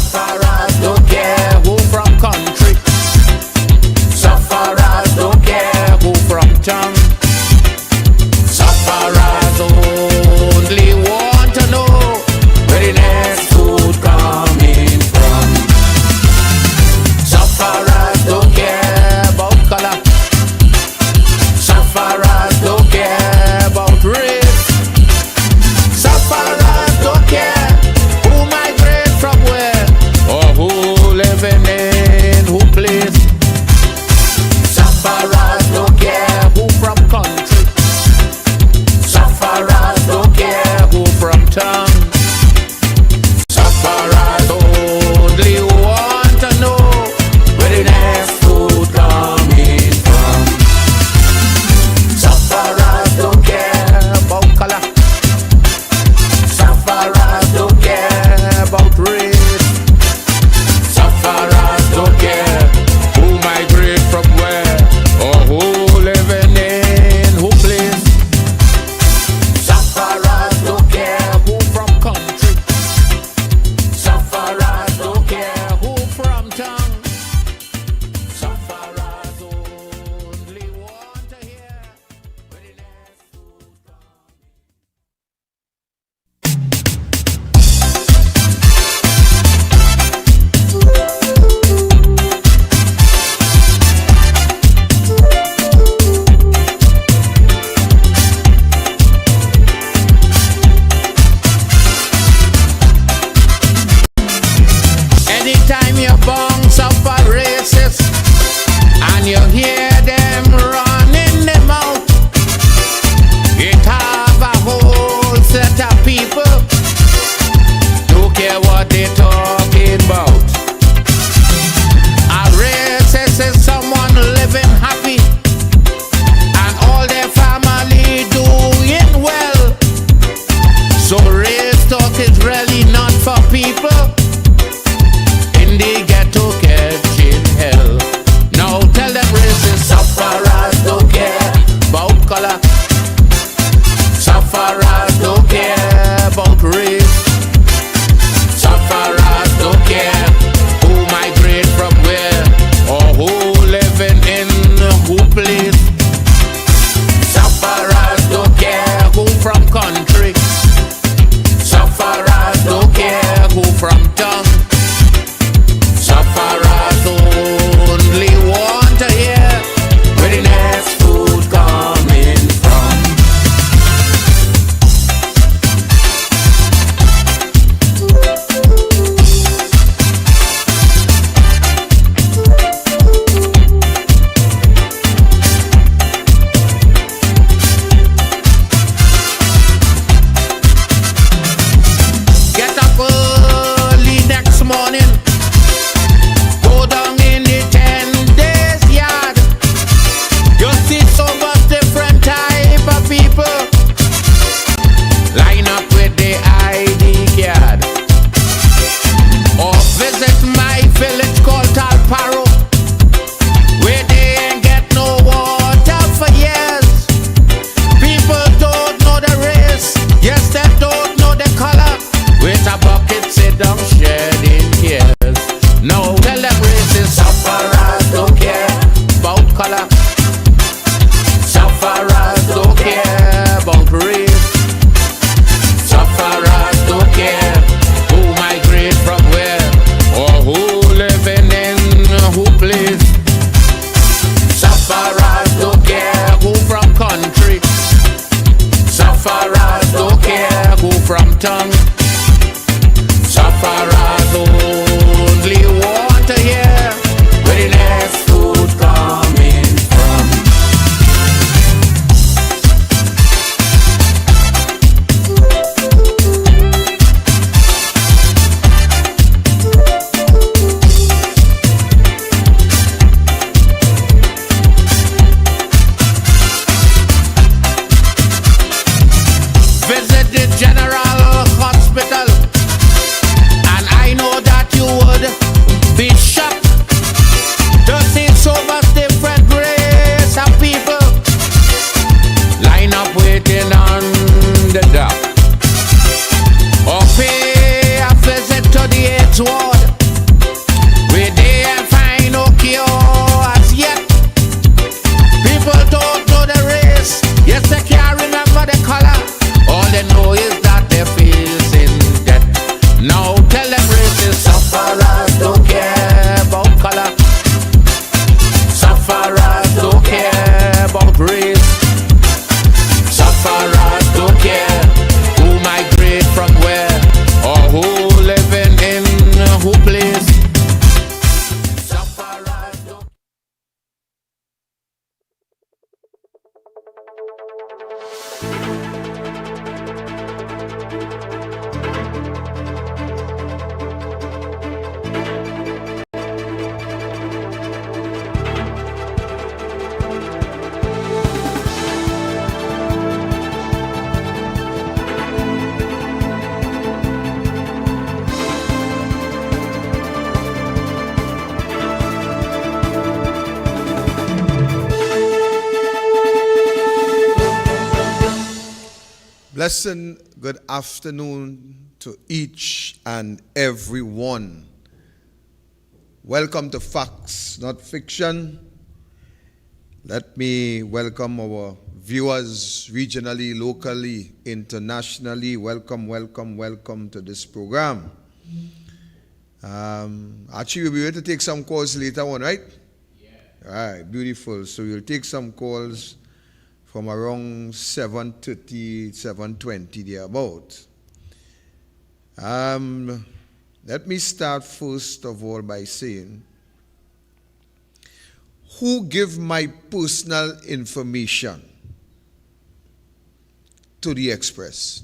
Sufferers don't care who from country. Sufferers don't care who from town. Sufferers only want to know where the next food coming from. Sufferers don't care about color. Sufferers don't care about race. Sufferers don't care who migrate from where or who living in who place. Sufferers don't care who from country. Sufferers don't care who from town. Sufferers only want to know where the next food coming from. Sufferers don't care about color. Sufferers don't care about race. Sufferers don't care who migrate from where or who living in who place. Sufferers don't care who from country. Sufferers don't care who from town. Sufferers only want to hear where the next food comes. Anytime you bounce up a racist and you hear them running them out, it have a whole set of people don't care what they talking about. A racist is someone living happy and all their family doing well. So race talk is really not for people in the ghetto catching hell. Now tell them racist sufferers don't care about color. Sufferers don't care about race. Sufferers don't care who migrate from where or who living in who place. Sufferers don't care who from country. Sufferers don't care who from town. Sufferers only want to hear where the next food coming from. Get up early next morning, go down in the 10 days yard. You see so much different type of people line up with the ID card. Or visit my village called Talparo, where they ain't get no water for years. People don't know the race, yes they don't know the color. With a bucket sit down shedding tears. No, tell them racist sufferers don't care about color. Sufferers don't care about race. Sufferers don't care who migrate from where or who living in who place. Sufferers don't care who from country. Sufferers don't care who from town. Sufferers only want to hear where the next food coming from. Visit the General Hospital. blessed good afternoon to each and every one. Welcome to Facts, Not Fiction. Let me welcome our viewers regionally, locally, internationally. Welcome, welcome, welcome to this program. Actually, we'll be able to take some calls later on, right? Yeah. All right, beautiful. So we'll take some calls from around 7:30, 7:20 thereabout. Let me start first of all by saying, who give my personal information to the Express?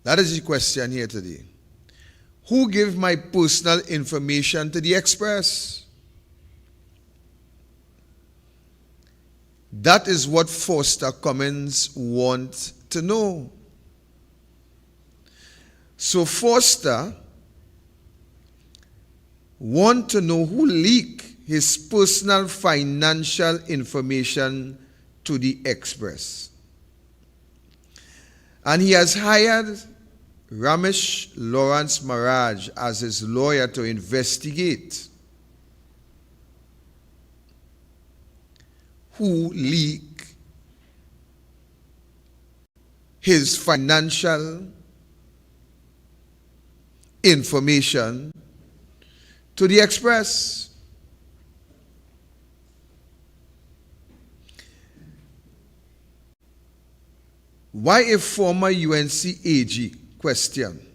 That is the question here today. Who give my personal information to the Express? That is what Foster Cummins wants to know. So Foster wants to know who leaked his personal financial information to the Express. And he has hired Ramesh Lawrence Maharaj as his lawyer to investigate who leaked his financial information to the Express. Why a former UNC AG? Question.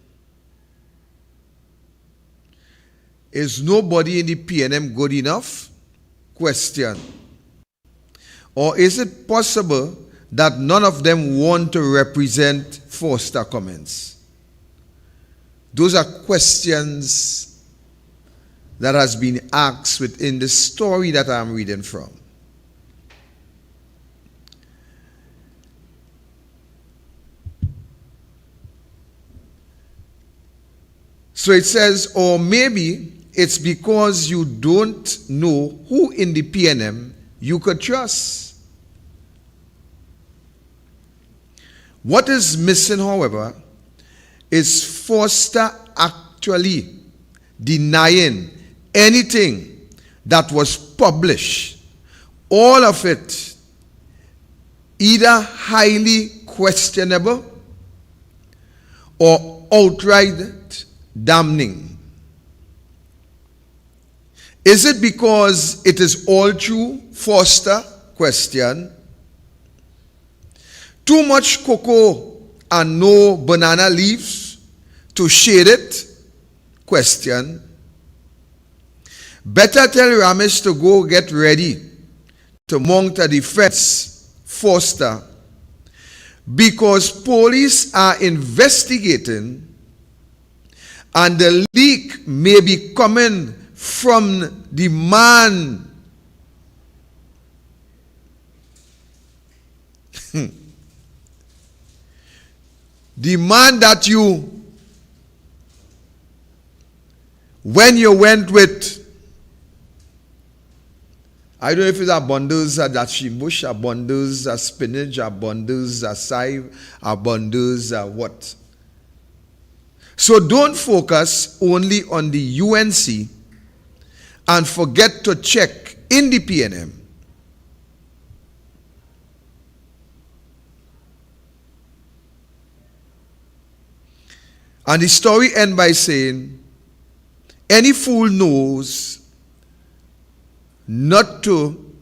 Is nobody in the PNM good enough? Question. Or is it possible that none of them want to represent Foster Cummins? Those are questions that has been asked within the story that I'm reading from. So it says, or maybe it's because you don't know who in the PNM you could trust. What is missing, however, is Foster actually denying anything that was published. All of it either highly questionable or outright damning. Is it because it is all true, Foster? Question. Too much cocoa and no banana leaves to shade it? Question. Better tell Ramesh to go get ready to mount a defense, Foster, because police are investigating and the leak may be coming from the man the man that you, when you went with, I don't know if it's a bundles of dashimbush, a bundles of spinach, a bundles of saive, a bundles of what. So don't focus only on the UNC and forget to check in the PNM. And the story ends by saying, any fool knows not to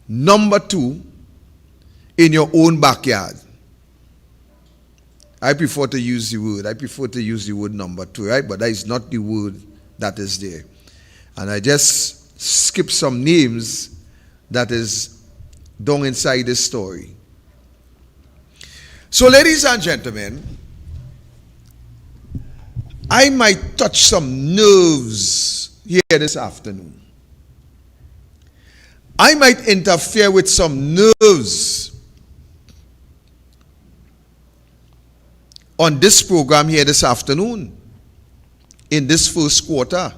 number two in your own backyard. I prefer to use the word. I prefer to use the word number two, right? But that is not the word that is there. And I just skip some names that is down inside this story. So, ladies and gentlemen, I might touch some nerves here this afternoon. I might interfere with some nerves on this program here this afternoon, in this first quarter.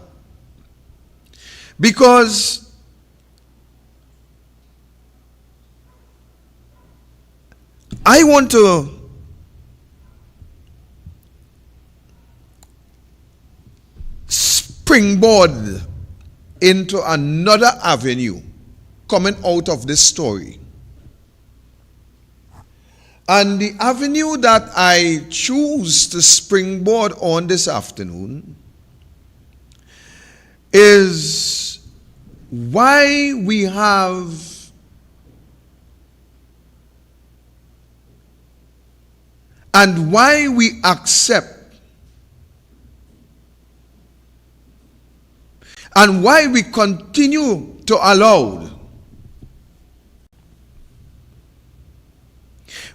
Because I want to springboard into another avenue coming out of this story. And the avenue that I choose to springboard on this afternoon is why we have and why we accept and why we continue to allow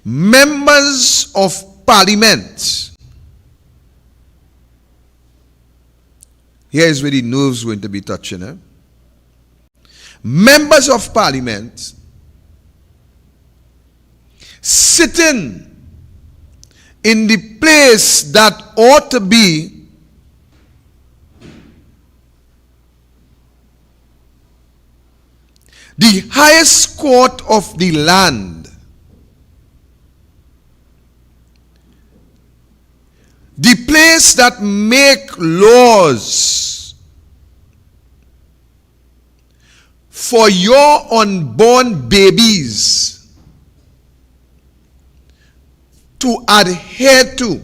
members of parliament. Here is where the nerves going to be touching. Members of parliament sitting in the place that ought to be the highest court of the land, the place that make laws for your unborn babies to adhere to,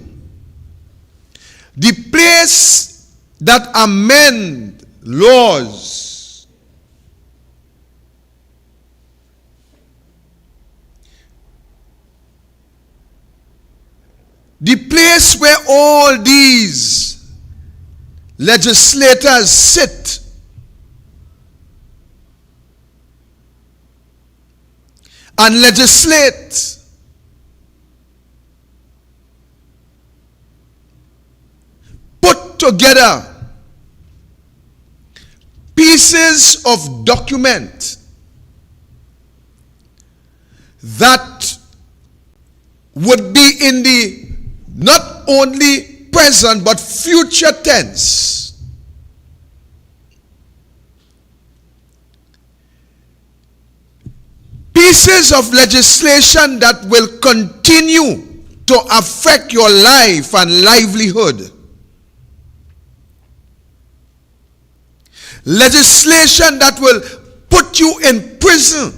the place that amend laws, the place where all these legislators sit and legislate. Put together pieces of document that would be in the not only present but future tense. Pieces of legislation that will continue to affect your life and livelihood. Legislation that will put you in prison.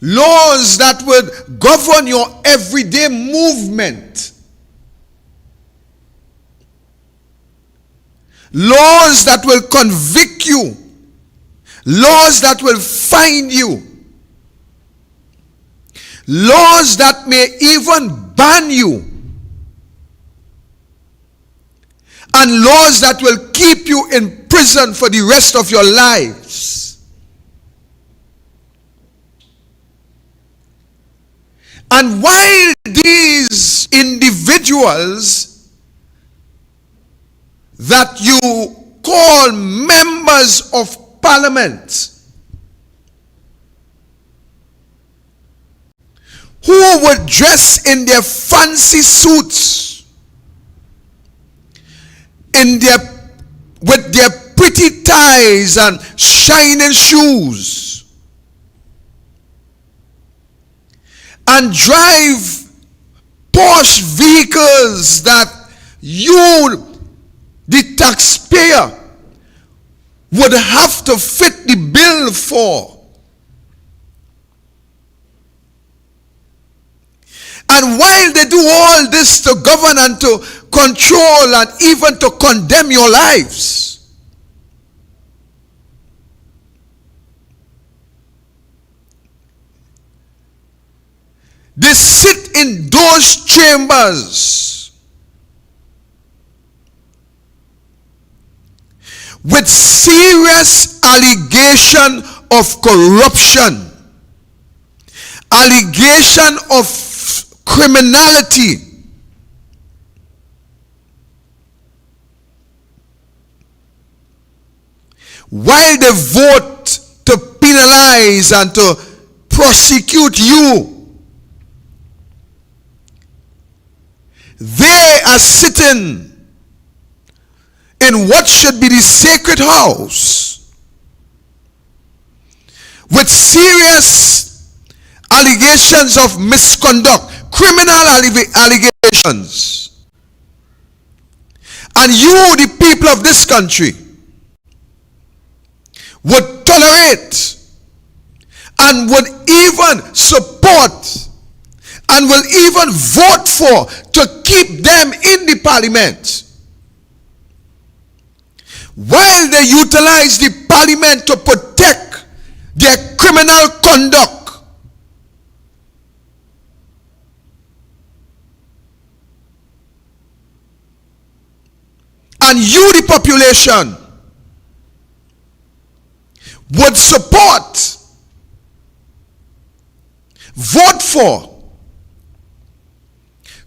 Laws that would govern your everyday movement. Laws that will convict you. Laws that will fine you. Laws that may even ban you. And laws that will keep you in prison for the rest of your lives. And while these individuals that you call members of parliament, who would dress in their fancy suits, with their pretty ties and shining shoes, and drive posh vehicles that you, the taxpayer, would have to fit the bill for. And while they do all this to govern and to control and even to condemn your lives, they sit in those chambers with serious allegation of corruption, allegation of criminality, while they vote to penalize and to prosecute you, they are sitting in what should be the sacred house with serious allegations of misconduct, criminal allegations. And you, the people of this country, would tolerate and would even support and will even vote for to keep them in the parliament, while they utilize the parliament to protect their criminal conduct. And you, the population, would support, vote for,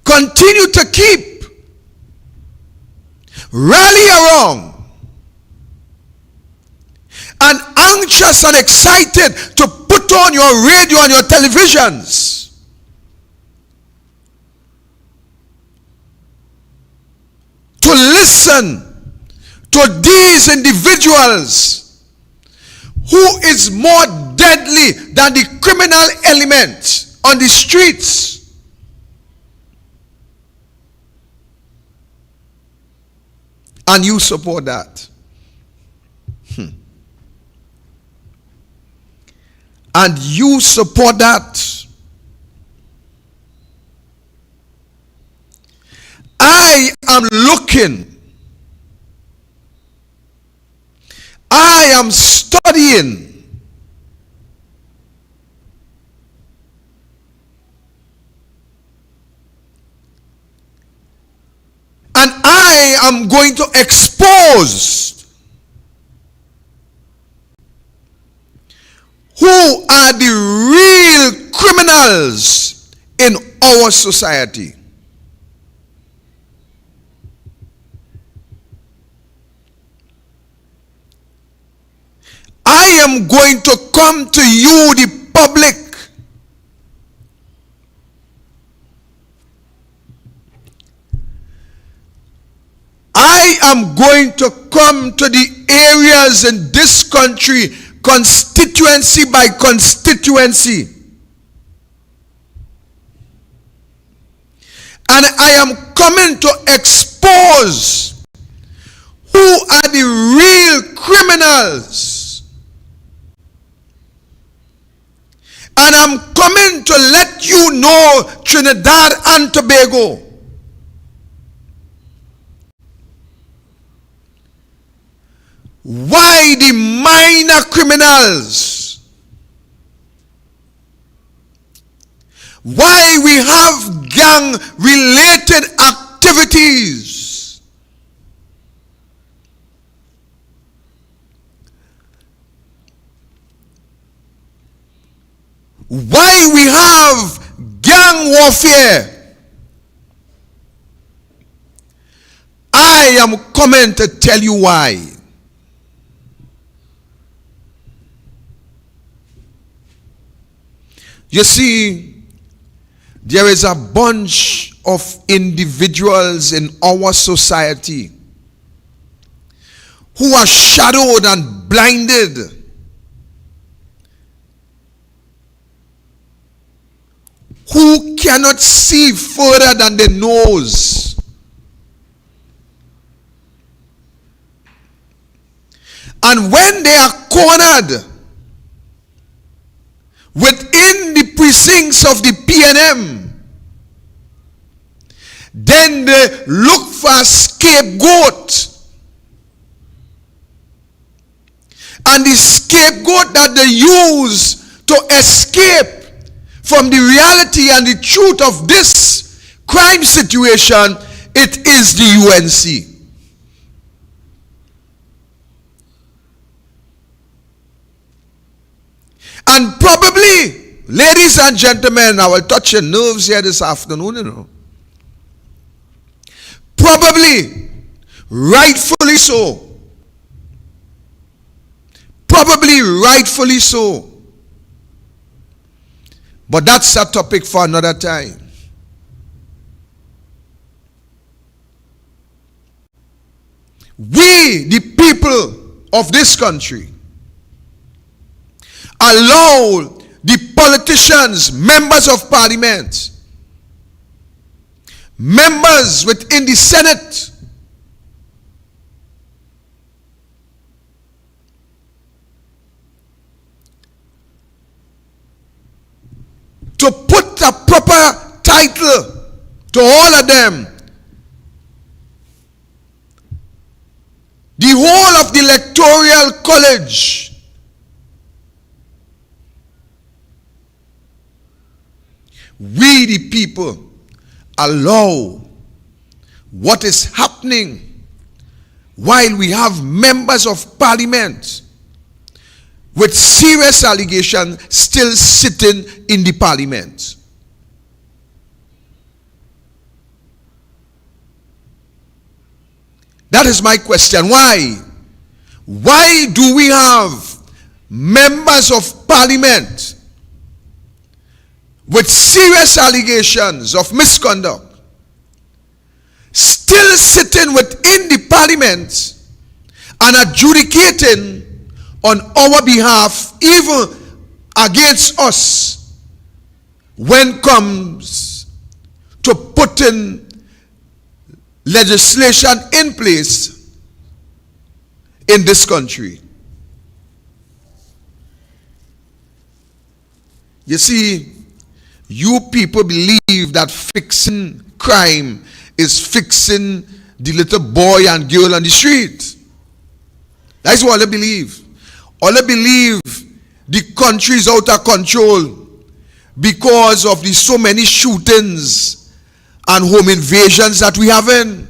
continue to keep, rally around, and anxious and excited to put on your radio and your televisions to listen to these individuals who is more deadly than the criminal element on the streets. And you support that. And you support that. I am looking. I am studying. And I am going to expose who are the real criminals in our society. I am going to come to you, the public, I am going to come to the areas in this country, constituency by constituency, and I am coming to expose who are the real criminals, and I'm coming to let you know, Trinidad and Tobago, why the minor criminals, why we have gang-related activities, why we have gang warfare. I am coming to tell you why. You see, there is a bunch of individuals in our society who are shadowed and blinded, who cannot see further than their nose. And when they are cornered within the precincts of the PNM, then they look for a scapegoat. And the scapegoat that they use to escape from the reality and the truth of this crime situation, it is the UNC. And probably, ladies and gentlemen, I will touch your nerves here this afternoon, you know. Probably, rightfully so. Probably rightfully so. But that's a topic for another time. We, the people of this country, allow the politicians, members of parliament, members within the Senate, to put a proper title to all of them. The whole of the electoral college we the people allow what is happening while we have members of parliament with serious allegations still sitting in the parliament. That is my question. Why? Why do we have members of parliament with serious allegations of misconduct still sitting within the parliament and adjudicating on our behalf, even against us, when comes to putting legislation in place in this country? You see, you people believe that fixing crime is fixing the little boy and girl on the street. That's what they believe. All they believe the country is out of control because of the so many shootings and home invasions that we have in.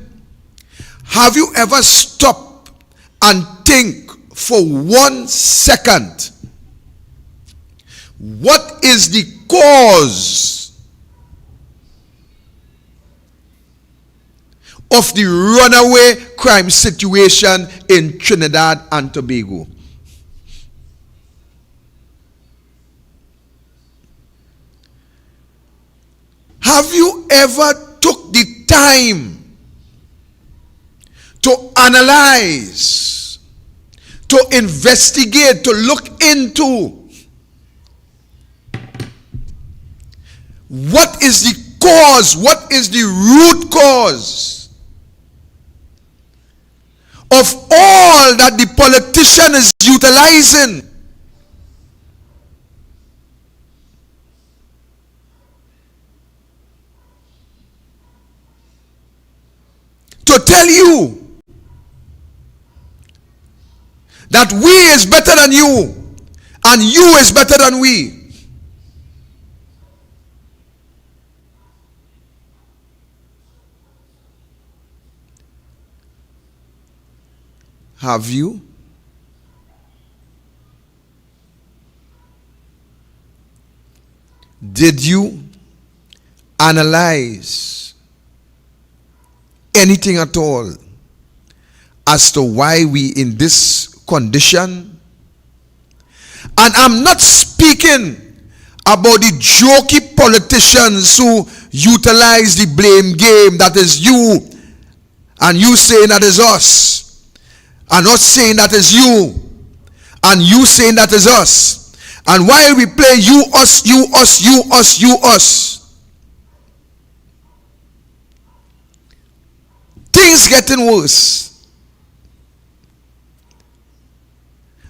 Have you ever stopped and think for 1 second, what is the cause of the runaway crime situation in Trinidad and Tobago? Have you ever took the time to analyze, to investigate, to look into what is the cause, what is the root cause of all that the politician is utilizing to tell you that we is better than you and you is better than we? Have you? Did you analyze anything at all as to why we in this condition? And I'm not speaking about the jokey politicians who utilize the blame game, that is you, and you saying that is us, and us saying that is you, and you saying that is us. And while we play you, us, you, us, you, us, you, us, things getting worse.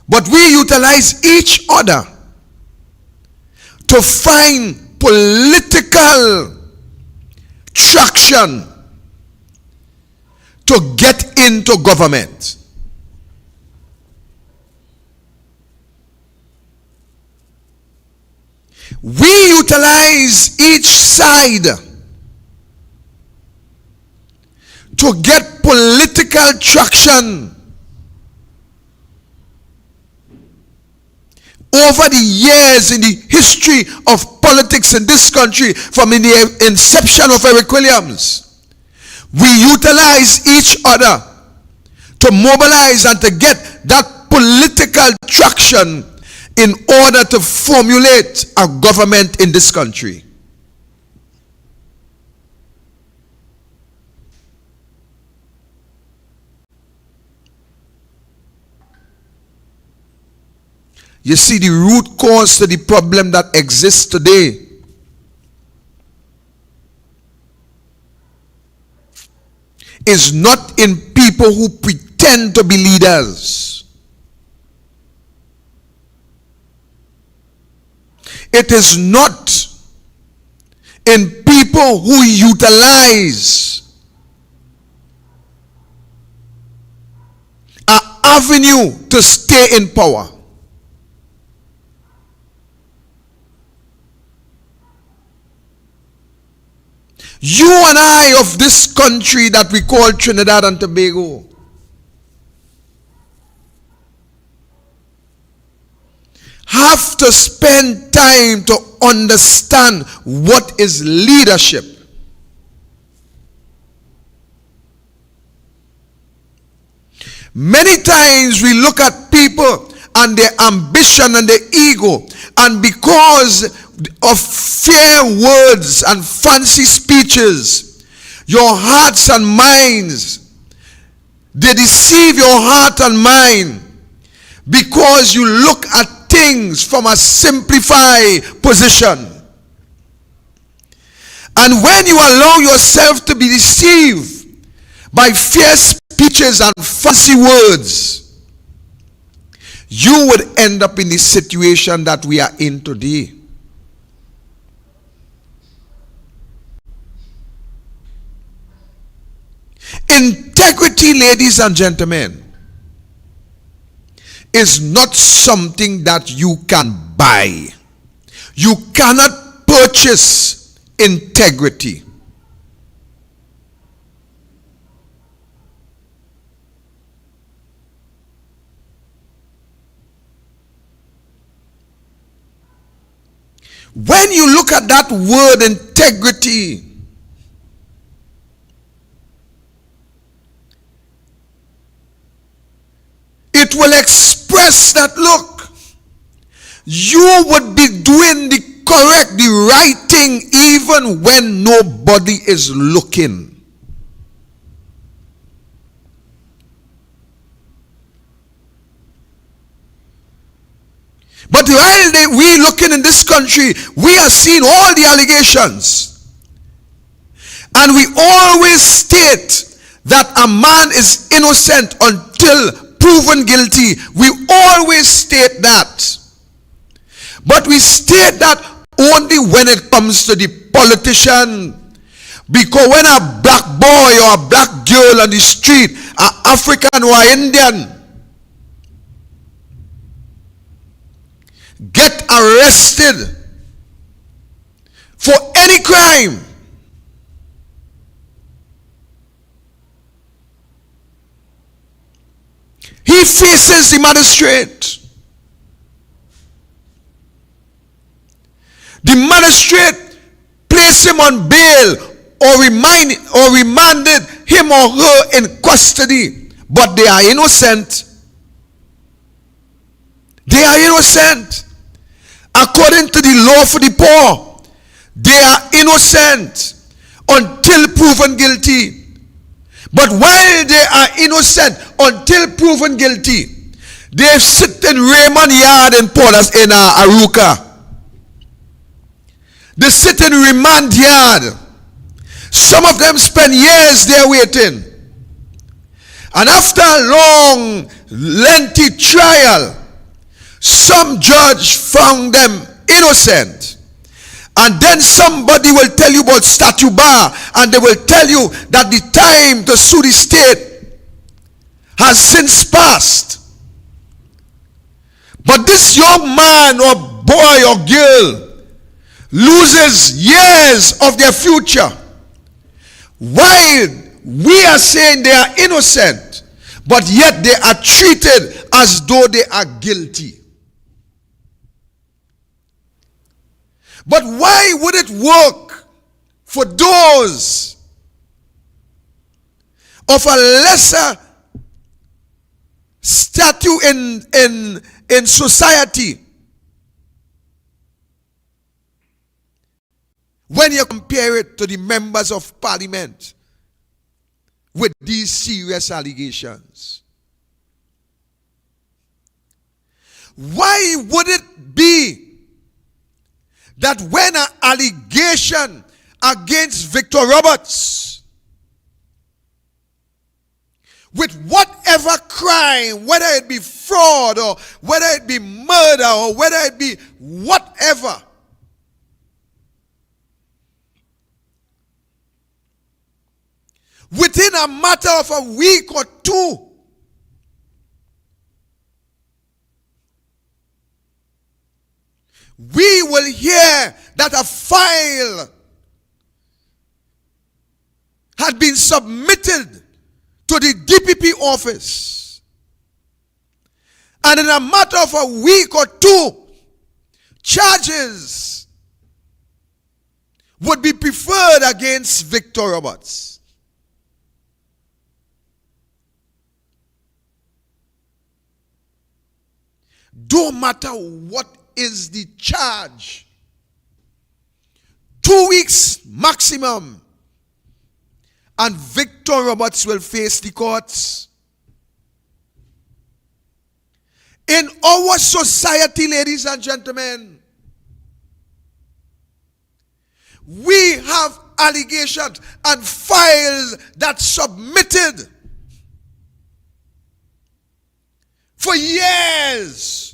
But we utilize each other to find political traction to get into government. We utilize each side to get political traction. Over the years in the history of politics in this country, from in the inception of Eric Williams, we utilize each other to mobilize and to get that political traction in order to formulate a government in this country. You see, the root cause to the problem that exists today is not in people who pretend to be leaders. It is not in people who utilize an avenue to stay in power. You and I of this country that we call Trinidad and Tobago have to spend time to understand what is leadership. Many times we look at people and their ambition and their ego, and because of fair words and fancy speeches, your hearts and minds, they deceive your heart and mind because you look at things from a simplified position. And when you allow yourself to be deceived by fair speeches and fancy words, you would end up in the situation that we are in today. Integrity, ladies and gentlemen, is not something that you can buy. You cannot purchase integrity. When you look at that word integrity, it will express that, look, you would be doing the right thing even when nobody is looking. But while we looking in this country, we are seeing all the allegations. And we always state that a man is innocent until proven guilty. We always state that. But we state that only when it comes to the politician. Because when a black boy or a black girl on the street, an African or an Indian, get arrested for any crime, he faces the magistrate. The magistrate placed him on bail or remanded him or her in custody, but they are innocent. They are innocent. According to the law for the poor, they are innocent until proven guilty. But while they are innocent until proven guilty, they sit in Raymond Yard in Aruka. They sit in remand yard. Some of them spend years there waiting. And after a long, lengthy trial, some judge found them innocent. And then somebody will tell you about statute bar, and they will tell you that the time to sue the state has since passed. But this young man or boy or girl loses years of their future, while we are saying they are innocent, but yet they are treated as though they are guilty. But why would it work for those of a lesser status in society when you compare it to the members of parliament with these serious allegations? Why would it be that when an allegation against Victor Roberts, with whatever crime, whether it be fraud or whether it be murder or whether it be whatever, within a matter of a week or two, we will hear that a file had been submitted to the DPP office. And in a matter of a week or two, charges would be preferred against Victor Roberts. Don't matter what is the charge. 2 weeks maximum. And Victor Roberts will face the courts. In our society, ladies and gentlemen, we have allegations and files that submitted for years.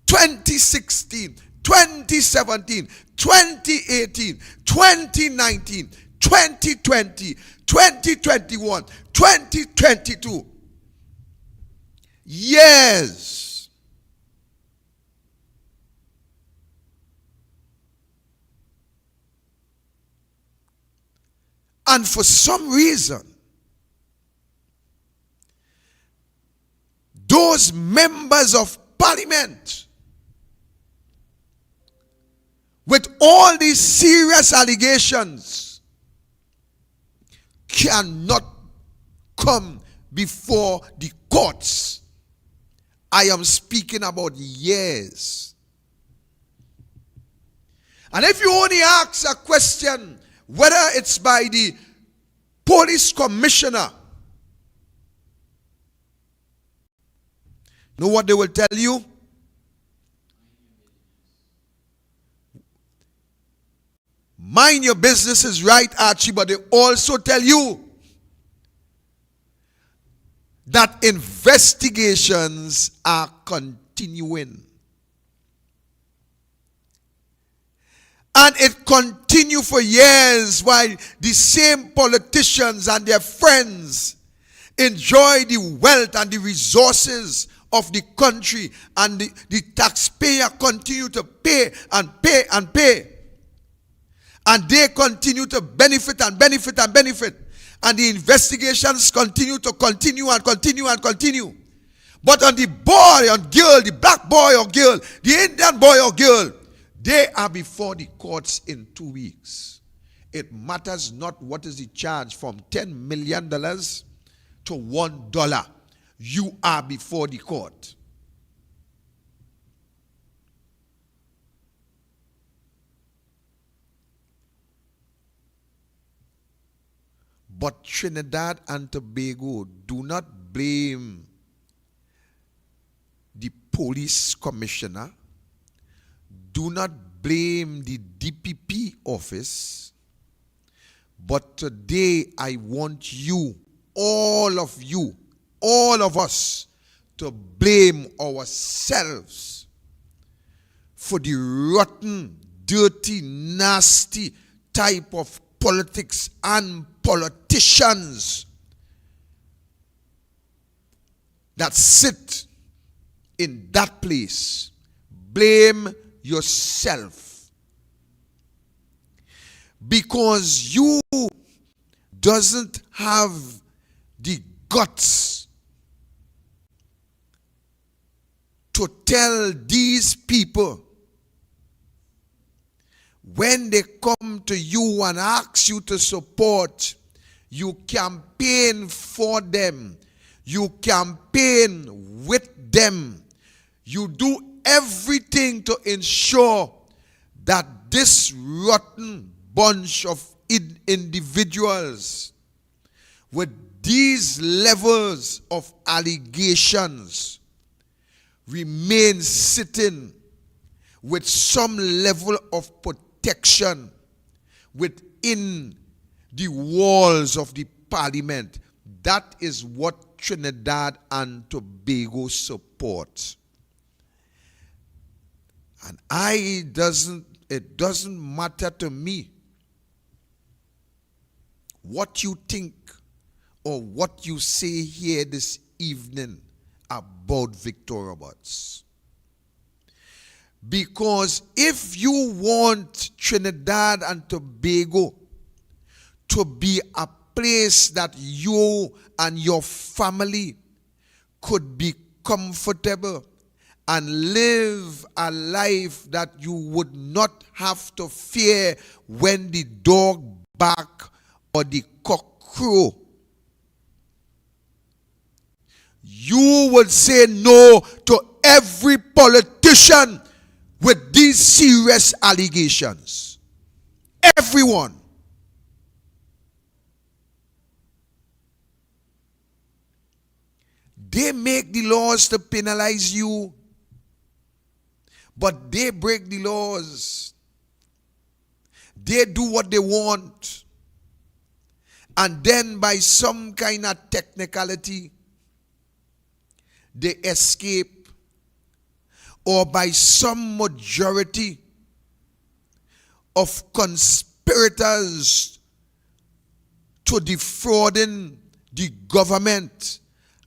2016, 2017, 2018, 2019, 2020, 2021, 2022. Years. And for some reason, those members of Parliament, with all these serious allegations, cannot come before the courts. I am speaking about years. And if you only ask a question, whether it's by the police commissioner, know what they will tell you? Mind your business is right, Archie, but they also tell you that investigations are continuing. And it continued for years while the same politicians and their friends enjoy the wealth and the resources of the country, and the taxpayer continue to pay and pay and pay. And they continue to benefit and benefit and benefit. And the investigations continue to continue and continue and continue. But on the boy or girl, the black boy or girl, the Indian boy or girl, they are before the courts in 2 weeks. It matters not what is the charge, from $10 million to $1. You are before the court. But Trinidad and Tobago, do not blame the police commissioner. Do not blame the DPP office. But today I want you, all of us, to blame ourselves for the rotten, dirty, nasty type of politics and politicians that sit in that place. Blame yourself, because you doesn't have the guts to tell these people, when they come to you and ask you to support, you campaign for them, you campaign with them, you do everything to ensure that this rotten bunch of individuals with these levels of allegations remain sitting with some level of protection within the walls of the parliament. That is what Trinidad and Tobago supports. And it doesn't matter to me what you think or what you say here this evening about Victor Roberts. Because if you want Trinidad and Tobago to be a place that you and your family could be comfortable and live a life that you would not have to fear when the dog bark or the cock crow, you would say no to every politician with these serious allegations. Everyone. They make the laws to penalize you, but they break the laws. They do what they want. And then by some kind of technicality, they escape. Or by some majority of conspirators to defrauding the government.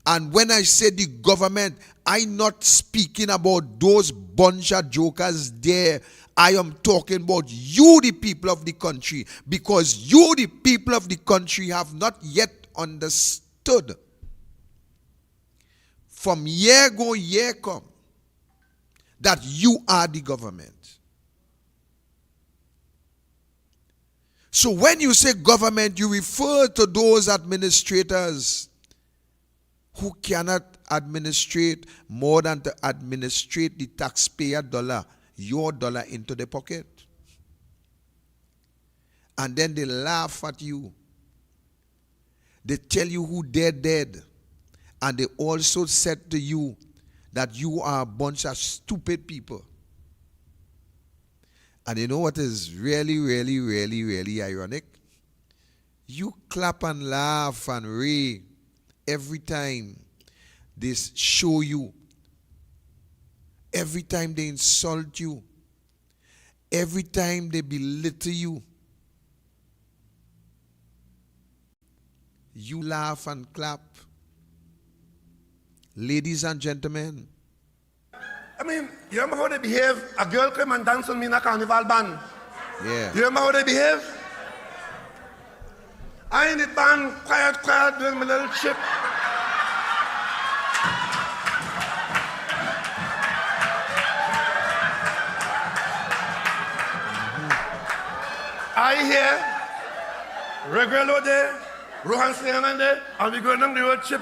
And when I say the government, I'm not speaking about those bunch of jokers there. I am talking about you, the people of the country, because you, the people of the country, have not yet understood. From year go, year come, that you are the government. So when you say government, you refer to those administrators who cannot administrate more than to administrate the taxpayer dollar, your dollar, into the pocket. And then they laugh at you. They tell you who they're dead. And they also said to you that you are a bunch of stupid people. And you know what is really, really, really, really ironic? You clap and laugh and rave every time they show you, every time they insult you, every time they belittle you. You laugh and clap. Ladies and gentlemen. I mean, you remember how they behave? A girl came and danced with me in a carnival band. Yeah. You remember how they behave? I in the band, quiet, doing my little chip. I hear Regrelo there, Rohan Snehanan there, and we going down the road chip.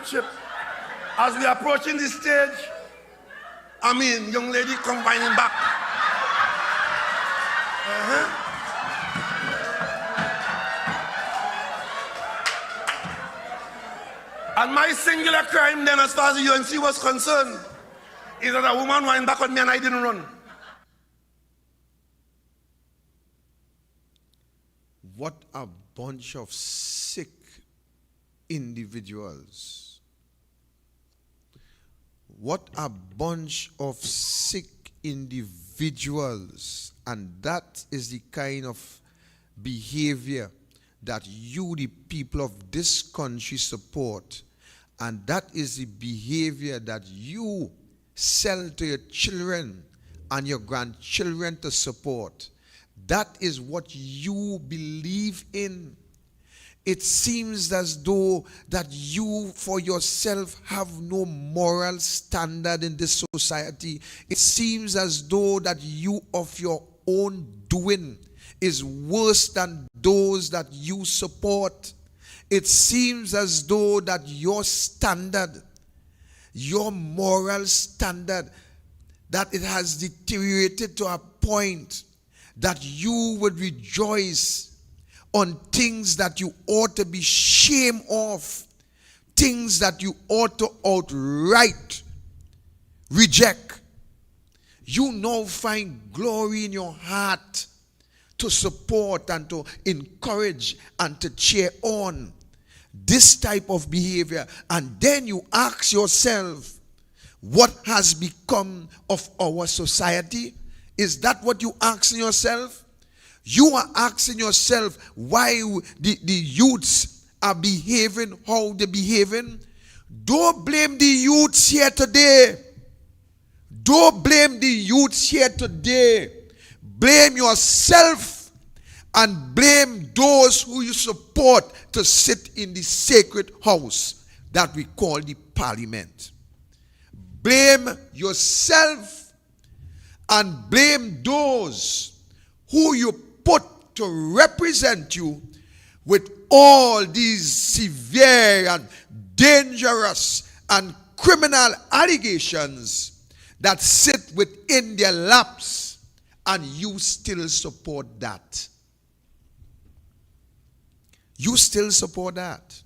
As we approaching the stage, young lady come whining back. And my singular crime then, as far as the UNC was concerned, is that a woman whined back on me and I didn't run. What a bunch of sick individuals. What a bunch of sick individuals. And that is the kind of behavior that you, the people of this country, support. And that is the behavior that you sell to your children and your grandchildren to support. That is what you believe in. It seems as though that you for yourself have no moral standard in this society. It seems as though that you of your own doing is worse than those that you support. It seems as though that your standard, your moral standard, that it has deteriorated to a point that you would rejoice on things that you ought to be ashamed of. things that you ought to outright reject, you now find glory in your heart to support and to encourage and to cheer on this type of behavior. And then you ask yourself, what has become of our society? Is that what you asking yourself? You are asking yourself why the youths are behaving how they're behaving. Don't blame the youths here today. Don't blame the youths here today. Blame yourself and blame those who you support to sit in the sacred house that we call the parliament. Blame yourself and blame those who you put to represent you with all these severe and dangerous and criminal allegations that sit within their laps, and you still support that. You still support that.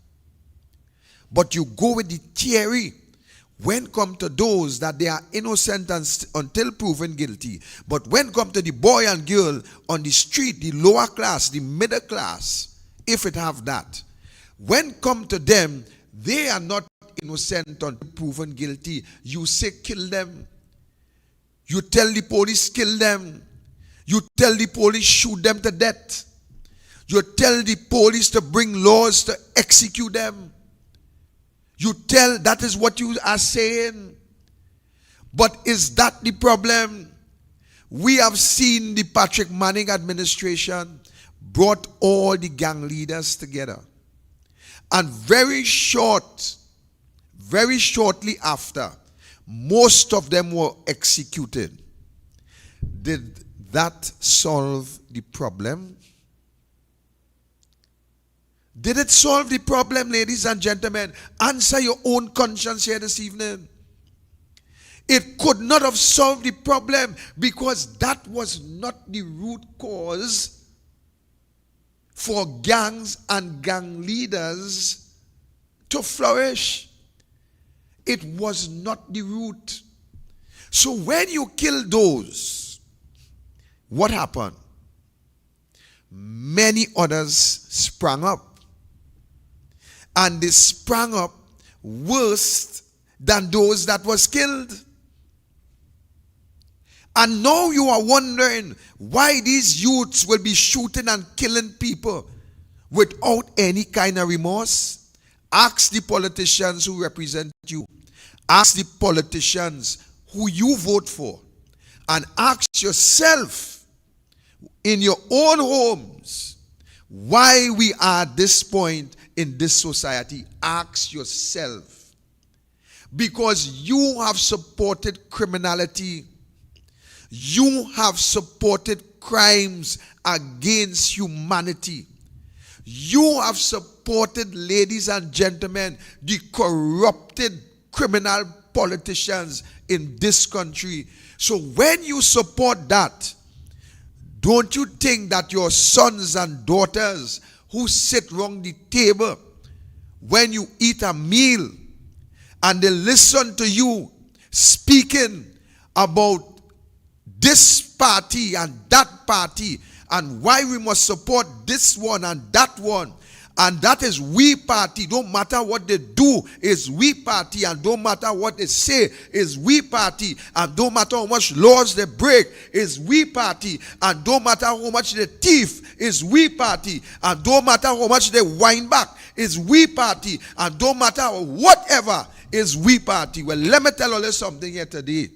But you go with the theory when come to those that they are innocent until proven guilty. But when come to the boy and girl on the street, the lower class, the middle class, if it have that, when come to them, they are not innocent until proven guilty. You say kill them. You tell the police kill them. You tell the police shoot them to death. You tell the police to bring laws to execute them. You tell, that is what you are saying. But is that the problem? We have seen the Patrick Manning administration brought all the gang leaders together. And very shortly after, most of them were executed. Did that solve the problem? Did it solve the problem, ladies and gentlemen? Answer your own conscience here this evening. It could not have solved the problem because that was not the root cause for gangs and gang leaders to flourish. It was not the root. So when you kill those, what happened? Many others sprang up. And they sprang up worse than those that was killed. And now you are wondering why these youths will be shooting and killing people without any kind of remorse. Ask the politicians who represent you. Ask the politicians who you vote for. And ask yourself in your own homes why we are at this point in this society. Ask yourself. Because you have supported criminality. You have supported crimes against humanity. You have supported, ladies and gentlemen, the corrupted criminal politicians in this country. So when you support that, don't you think that your sons and daughters who sit around the table when you eat a meal and they listen to you speaking about this party and that party and why we must support this one and that is we party, don't matter what they do, is we party, and don't matter what they say, is we party, and don't matter how much laws they break, is we party, and don't matter how much they thief, is we party, and don't matter how much they wind back, is we party, and don't matter whatever, is we party. Well, let me tell you something here today.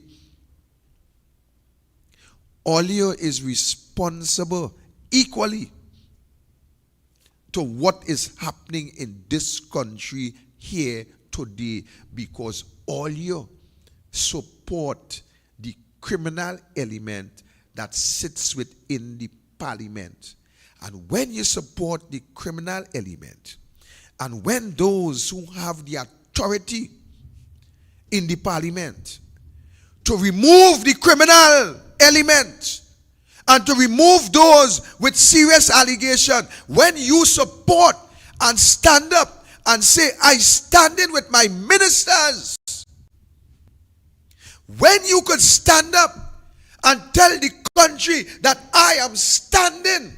Olio is responsible equally to what is happening in this country here today, because all you support the criminal element that sits within the parliament. And when you support the criminal element, and when those who have the authority in the parliament to remove the criminal element and to remove those with serious allegation, when you support and stand up and say, I stand in with my ministers. When you could stand up and tell the country that I am standing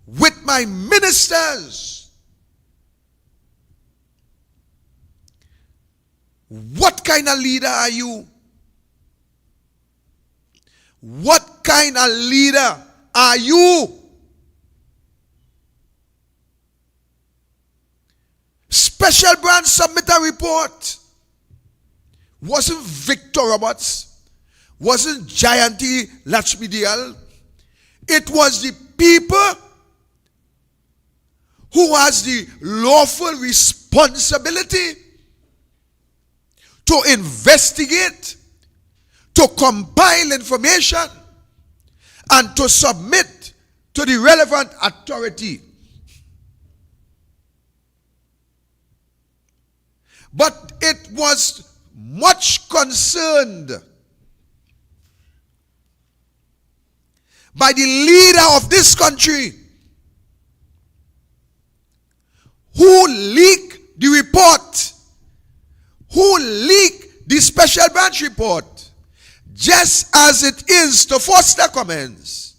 with my ministers, what kind of leader are you? What kind of leader are you? Special branch submit a report. Wasn't Victor Roberts, wasn't Jayanti Lachmidial. It was the people who has the lawful responsibility to investigate, to compile information, and to submit to the relevant authority. But it was much concerned by the leader of this country who leaked the report, who leaked the special branch report, just as it is to Foster Cummins.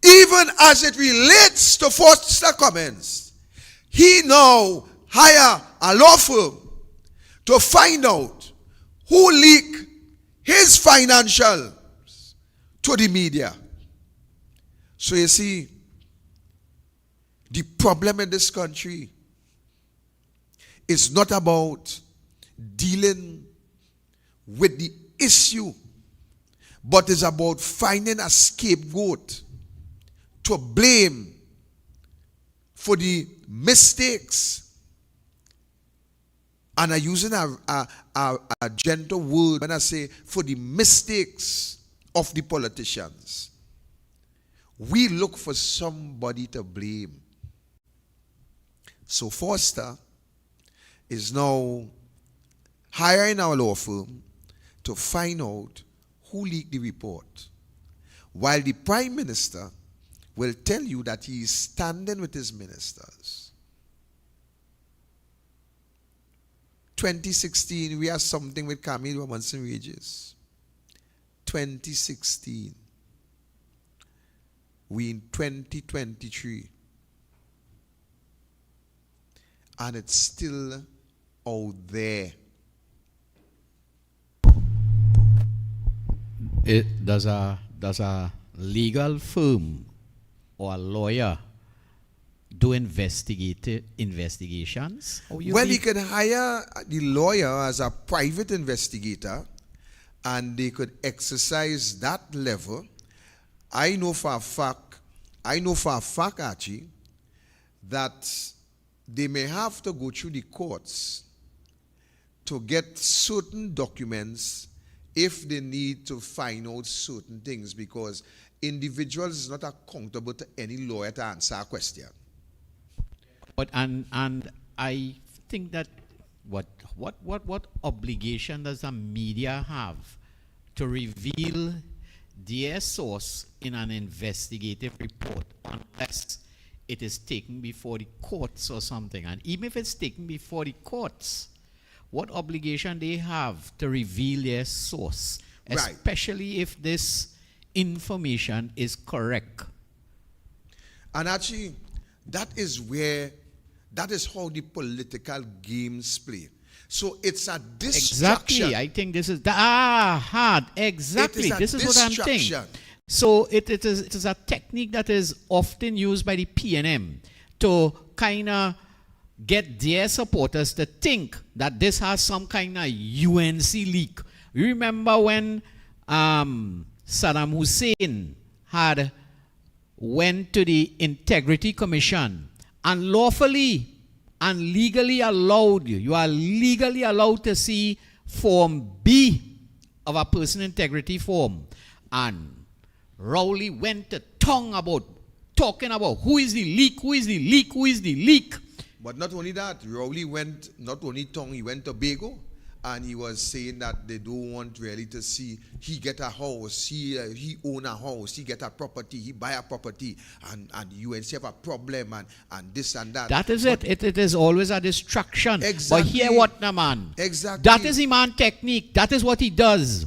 Even as it relates to Foster Cummins, he now hire a law firm to find out who leaked his financials to the media. So you see, the problem in this country is not about dealing with the issue, but is about finding a scapegoat to blame for the mistakes. And I'm using a gentle word when I say for the mistakes of the politicians. We look for somebody to blame. So Foster is now hiring our law firm to find out who leaked the report. While the Prime Minister will tell you that he is standing with his ministers. 2016, we have something with Camille Robinson Regis. 2016. We in 2023. And it's still out there. Does a legal firm or a lawyer do investigations? Well, he can hire the lawyer as a private investigator, and they could exercise that level. I know for a fact, Archie, that they may have to go through the courts to get certain documents if they need to find out certain things, because individuals is not accountable to any lawyer to answer a question. But and I think that what obligation does a media have to reveal their source in an investigative report unless it is taken before the courts or something? And even if it's taken before the courts, what obligation they have to reveal their source, especially if this information is correct? And actually, that is how the political games play. So it's a distraction. Exactly. I think this is exactly. This is what I'm saying. So it is a technique that is often used by the PNM to kind of get their supporters to think that this has some kind of UNC leak. You remember when Saddam Hussein had went to the Integrity Commission and lawfully and legally allowed you are legally allowed to see Form B of a person integrity form, and Rowley went to talking about who is the leak. But not only that, Rowley went not only tongue, he went to Tobago and he was saying that they don't want really to see he get a house, he own a house, he get a property, he buy a property, and UNC have a problem, and this and that. That is it. It is always a distraction. Exactly. But here what na man? Exactly. That is the man technique. That is what he does.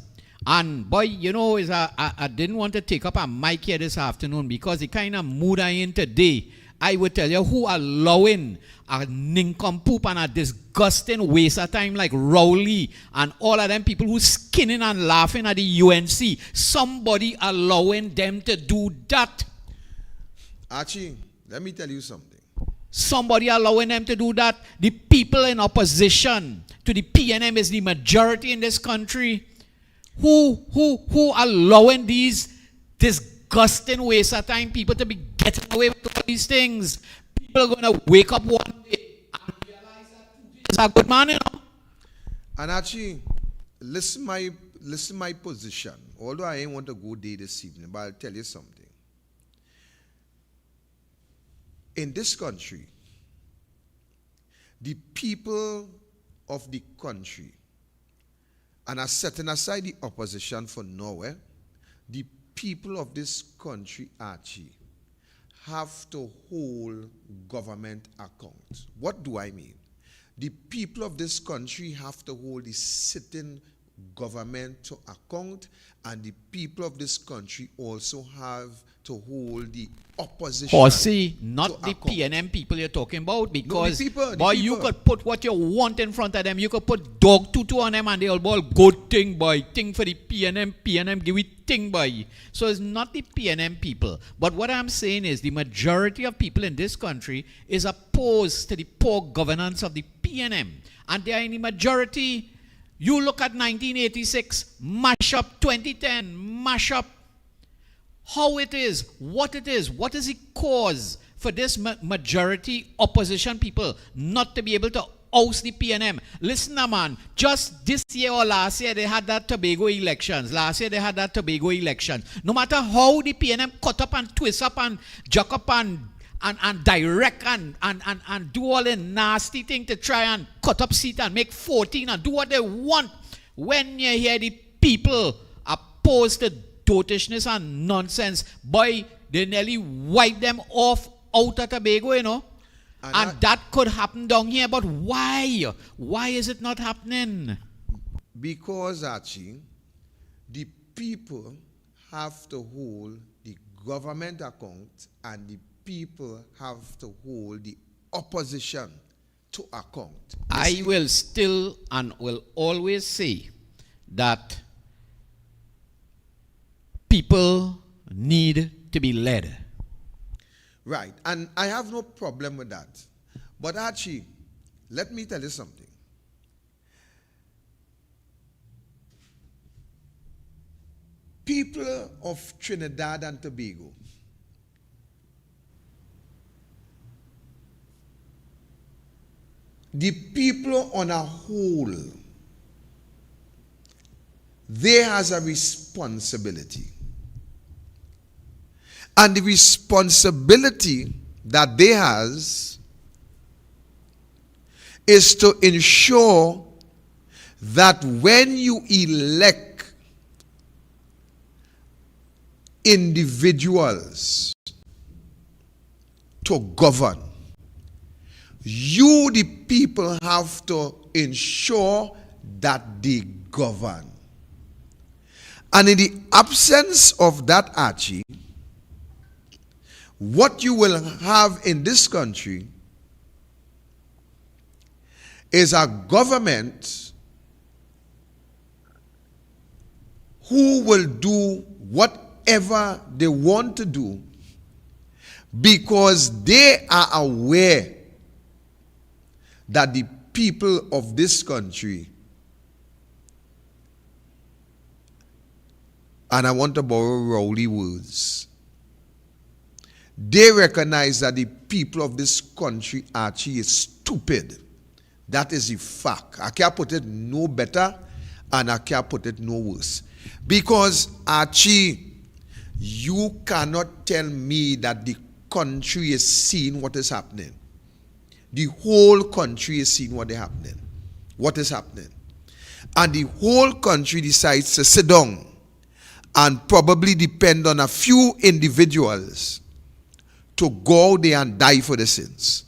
And boy, you know, I didn't want to take up a mic here this afternoon because the kind of mood I in today, I would tell you who allowing a nincompoop and a disgusting waste of time like Rowley and all of them people who skinning and laughing at the UNC. Somebody allowing them to do that. Archie, let me tell you something. Somebody allowing them to do that. The people in opposition to the PNM is the majority in this country. Who allowing these disgusting waste of time people to be getting away with all these things? People are going to wake up one day and realize that is a good man, you know. And actually, listen my position. Although I ain't want to go there this evening, but I'll tell you something. In this country, the people of the country, and are setting aside the opposition for nowhere, the people of this country, Archie, have to hold government account. What do I mean? The people of this country have to hold the sitting government to account, and the people of this country also have to hold the opposition. Or see, not the account. PNM people you're talking about, because the people. boy, you could put what you want in front of them. You could put dog tutu on them and they'll all good thing, boy. Thing for the PNM give it thing, boy. So it's not the PNM people. But what I'm saying is the majority of people in this country is opposed to the poor governance of the PNM. And they are in the majority. You look at 1986, mash up, 2010, mash up. How it is, what is the cause for this majority opposition people not to be able to oust the PNM? Listen, man, just this year or last year, they had that Tobago elections. Last year, they had that Tobago election. No matter how the PNM cut up and twist up and jack up and direct and do all the nasty thing to try and cut up seat and make 14 and do what they want. When you hear the people opposed to dotishness and nonsense, boy, they nearly wipe them off out of Tobago, you know. And that could happen down here, but why? Why is it not happening? Because, Archie, the people have to hold the government account, and the people have to hold the opposition to account. I will still and will always say that people need to be led. Right, and I have no problem with that. But Archie, let me tell you something. People of Trinidad and Tobago, the people on a whole, they has a responsibility. And the responsibility that they has is to ensure that when you elect individuals to govern, you, the people, have to ensure that they govern. And in the absence of that, Archie, what you will have in this country is a government who will do whatever they want to do because they are aware that the people of this country, and I want to borrow Rowley words, they recognize that the people of this country actually is stupid. That is a fact. I can't put it no better and I can't put it no worse. Because Archie, you cannot tell me that the country is seeing what is happening. The whole country is seeing what is happening. and the whole country decides to sit down and probably depend on a few individuals to go out there and die for the sins.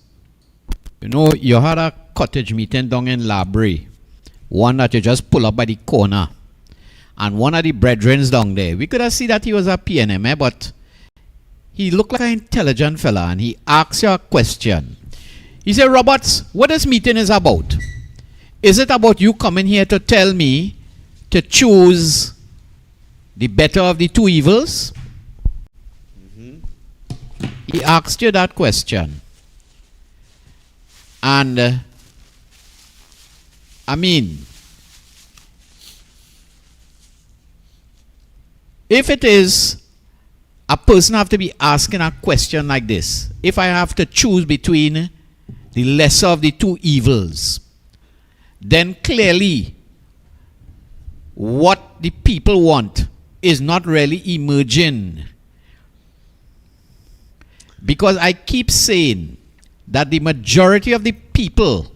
You know, you had a cottage meeting down in Labrie, one that you just pull up by the corner, and one of the brethrens down there, we could have seen that he was a PNM, but he looked like an intelligent fella, and he asked you a question. He said, Roberts, what this meeting is about? Is it about you coming here to tell me to choose the better of the two evils? He asked you that question. And, I mean, if it is a person have to be asking a question like this, if I have to choose between the lesser of the two evils, then clearly what the people want is not really emerging. Because I keep saying that the majority of the people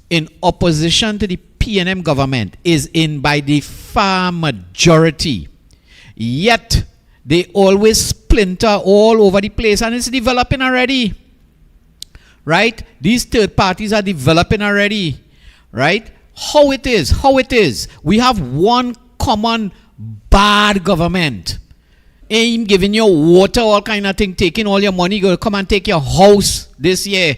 in opposition to the PNM government is in by the far majority. Yet they always splinter all over the place, and it's developing already. Right? These third parties are developing already. Right? How it is. We have one common bad government. Ain't giving you water, all kind of thing, taking all your money, going to come and take your house this year.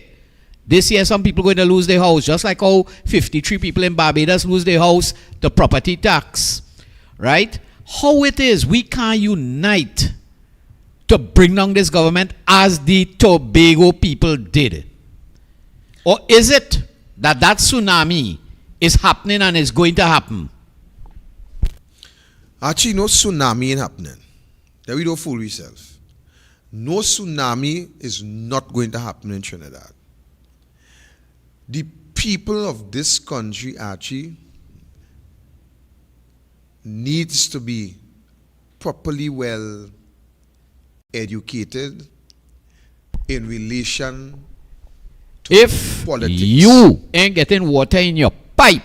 This year, some people going to lose their house, just like how 53 people in Barbados lose their house to property tax. Right? How it is, we can't unite to bring down this government as the Tobago people did. Or is it that tsunami is happening and is going to happen? Actually, no tsunami ain't happening. Then we don't fool ourselves. No tsunami is not going to happen in Trinidad. The people of this country, Archie, needs to be properly well educated in relation to if politics. You ain't getting water in your pipe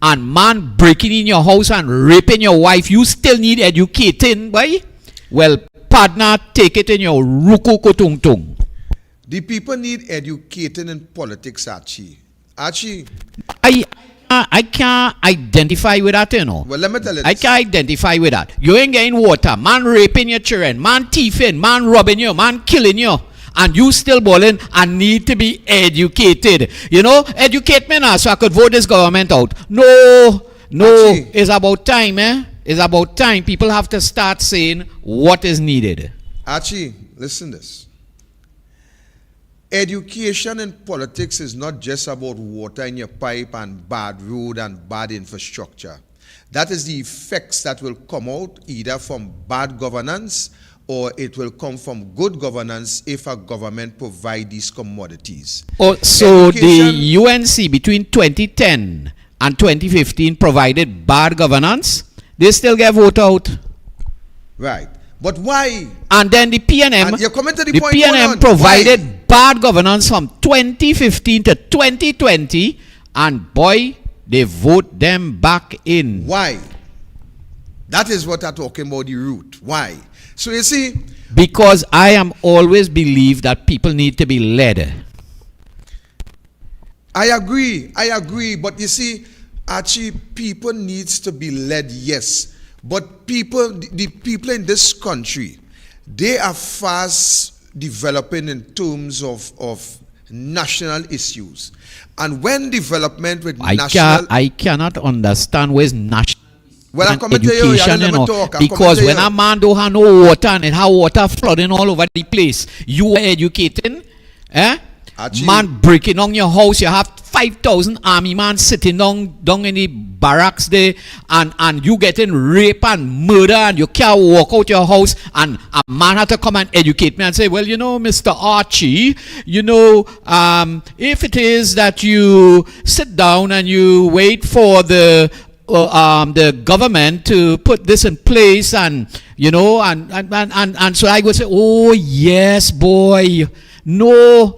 and man breaking in your house and raping your wife, you still need educating, boy? Well, partner, take it in your ruku kutung tung. The people need educating in politics, Archie. Archie. I can't identify with that, you know. Well, let me tell you this. I can't identify with that. You ain't getting water. Man raping your children. Man thieving. Man robbing you. Man killing you. And you still balling and need to be educated. You know, educate me now so I could vote this government out. No. Archie. It's about time, It's about time. People have to start saying what is needed. Archie, listen this. Education in politics is not just about water in your pipe and bad road and bad infrastructure. That is the effects that will come out either from bad governance or it will come from good governance if a government provides these commodities. Oh, so the UNC between 2010 and 2015 provided bad governance? They still get voted out. Right. But why? And then the PNM, and you're coming to the point, PNM provided bad governance from 2015 to 2020, and boy, they vote them back in. Why? That is what I'm talking about, the root. Why? So you see, because I am always believe that people need to be led. I agree, but you see, actually, people needs to be led, yes. But the people in this country, they are fast developing in terms of national issues. And when development with I cannot understand where's national education, because when a man don't have no water and it have water flooding all over the place, you are educating, man breaking on your house, you have 5,000 army man sitting down in the barracks there, and you getting rape and murder, and you can't walk out your house, and a man had to come and educate me and say, well, you know, Mr. Archie, you know, if it is that you sit down and you wait for the government to put this in place, and you know, and so I would say, oh yes, boy, no,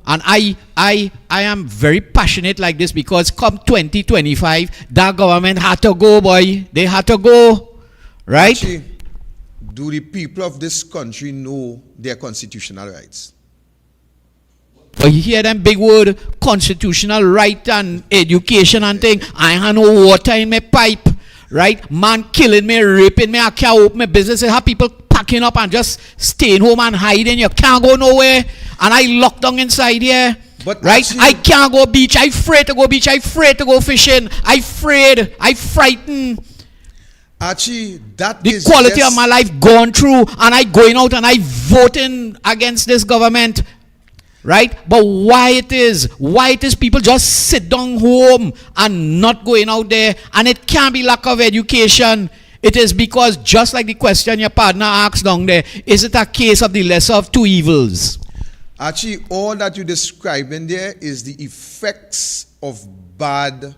and I am very passionate like this because come 2025, that government had to go, boy. They had to go, right? Actually, do the people of this country know their constitutional rights? But you hear them big word, constitutional right and education and thing. I have no water in my pipe, right? Man killing me, raping me, I can't open my business. I have people packing up and just staying home and hiding. You can't go nowhere. And I locked down inside here. But right? actually, I can't go beach. I'm afraid to go beach. I'm afraid to go fishing. I'm afraid. I'm frightened. Actually, that the is quality just, of my life gone through, and I going out and I voting against this government. Right? But why it is people just sit down home and not going out there, and it can't be lack of education. It is because, just like the question your partner asked down there, is it a case of the lesser of two evils? Actually, all that you describe in there is the effects of bad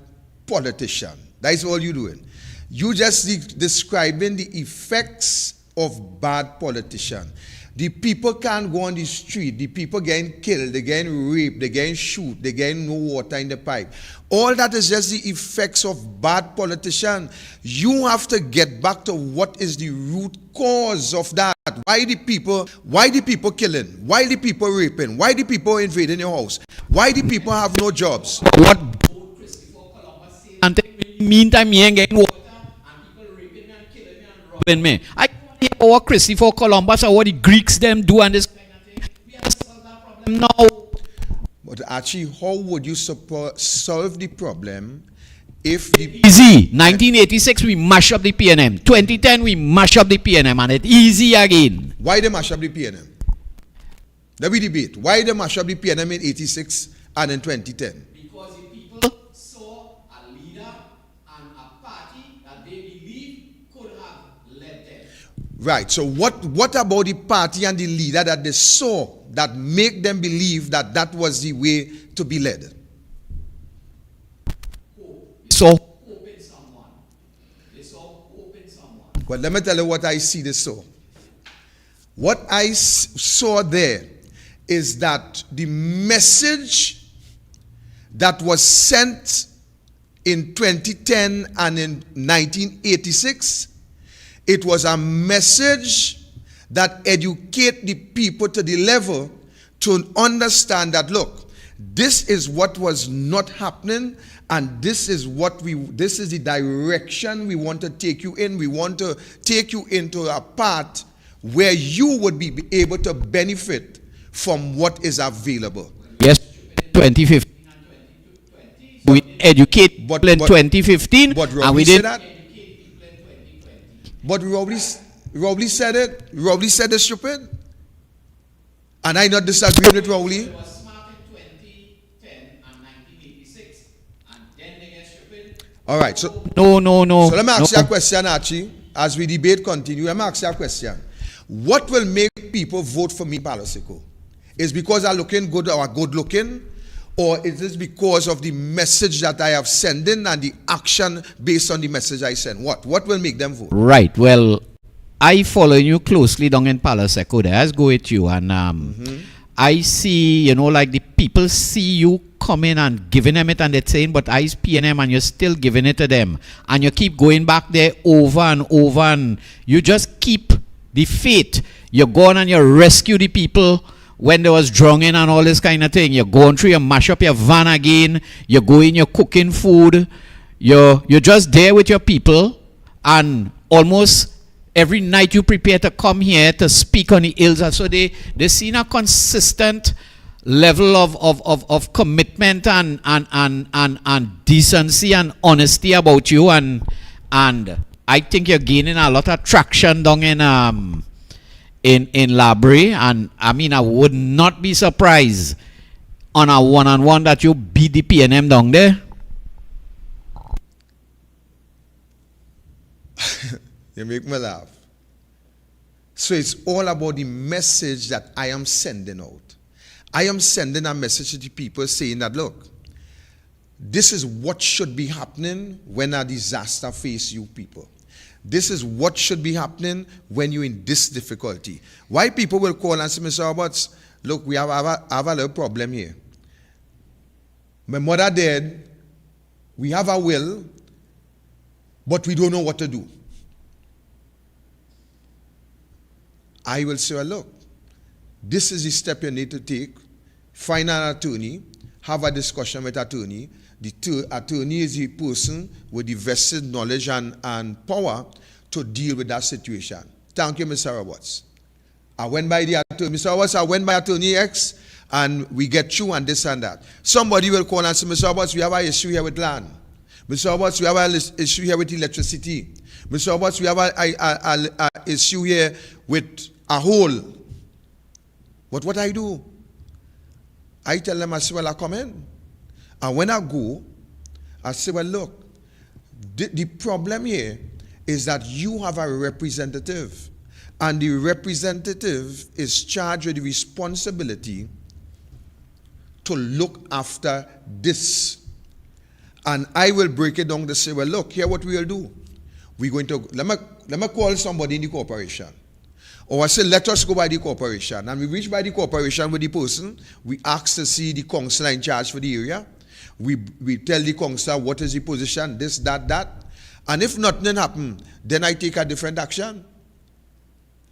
politician. That is all you're doing. You just describing the effects of bad politician. The people can't go on the street. The people getting killed, they getting raped, they getting shoot, they getting no water in the pipe. All that is just the effects of bad politician. You have to get back to what is the root cause of that. Why the people killing? Why the people raping? Why the people invading your house? Why the people have no jobs? What and meantime me ain't getting water and people raping me and killing me and robbing me. I hear what Christopher Columbus or what the Greeks them do and this kind of thing. We have to solve that problem now. But actually, how would you solve the problem if the... Easy. 1986 we mash up the PNM. 2010 we mash up the PNM and it's easy again. Why they mash up the PNM? Let me debate. Why they mash up the PNM in 86 and in 2010? Because the people saw a leader and a party that they believe could have led them. Right. So what about the party and the leader that they saw that make them believe that that was the way to be led? So hope in someone. They saw hope in someone. Well, let me tell you what I see they saw. What I saw there is that the message that was sent in 2010 and in 1986, it was a message that educate the people to the level to understand that, look, this is what was not happening, and this is the direction we want to take you in. We want to take you into a path where you would be able to benefit from what is available. Yes, 2015 and 2020. We educate people in 2015, and we didn't educate people in 2020. But Rowley said it. Rowley said it's stupid. And I not disagree with Rowley. They were smart in 2010 and 1986, and then they get stupid. All right. So No. So let me ask you a question, Archie. As we debate continue, let me ask you a question. What will make people vote for me, Palosico? Is because I'm looking good or good looking, or is this because of the message that I have sending and the action based on the message I send? What will make them vote? Right. Well, I follow you closely down in Palaseco there. Let's go with you. And I see, like the people see you coming and giving them it and they're saying, but I's PNM and you're still giving it to them. And you keep going back there over and over and you just keep the faith. You go on and you rescue the people when there was drowning and all this kind of thing. You're going through, you mash up your van again. You go in, you're cooking food. You're just there with your people. And almost every night you prepare to come here to speak on the ills. And so they seen a consistent level of commitment and decency and honesty about you. And I think you're gaining a lot of traction down in Labrie, and I mean I would not be surprised on a one-on-one that you beat the PNM down there. You make me laugh. So it's all about the message that I am sending out. I am sending a message to the people saying that, look, this is what should be happening when a disaster faces you people. This is what should be happening when you're in this difficulty. Why people will call and say, Mr. Roberts, look, we have a little problem here. My mother dead, we have a will, but we don't know what to do. I will say, well, look, this is the step you need to take. Find an attorney, have a discussion with attorney. The attorney is the person with the vested knowledge and power to deal with that situation. Thank you, Mr. Roberts. I went by the attorney. Mr. Roberts, I went by attorney X, and we get through and this and that. Somebody will call and say, Mr. Roberts, we have an issue here with land. Mr. Roberts, we have an issue here with electricity. Mr. Roberts, we have an issue here with a hole. But what I do? I tell them, I say, well, I come in. And when I go, I say, well, look, the problem here is that you have a representative. And the representative is charged with the responsibility to look after this. And I will break it down to say, well, look, here what we will do. We're going to, let me call somebody in the corporation. Or I say, let us go by the corporation. And we reach by the corporation with the person. We ask to see the councillor in charge for the area. We tell the councillor what is the position, this, that. And if nothing happens, then I take a different action.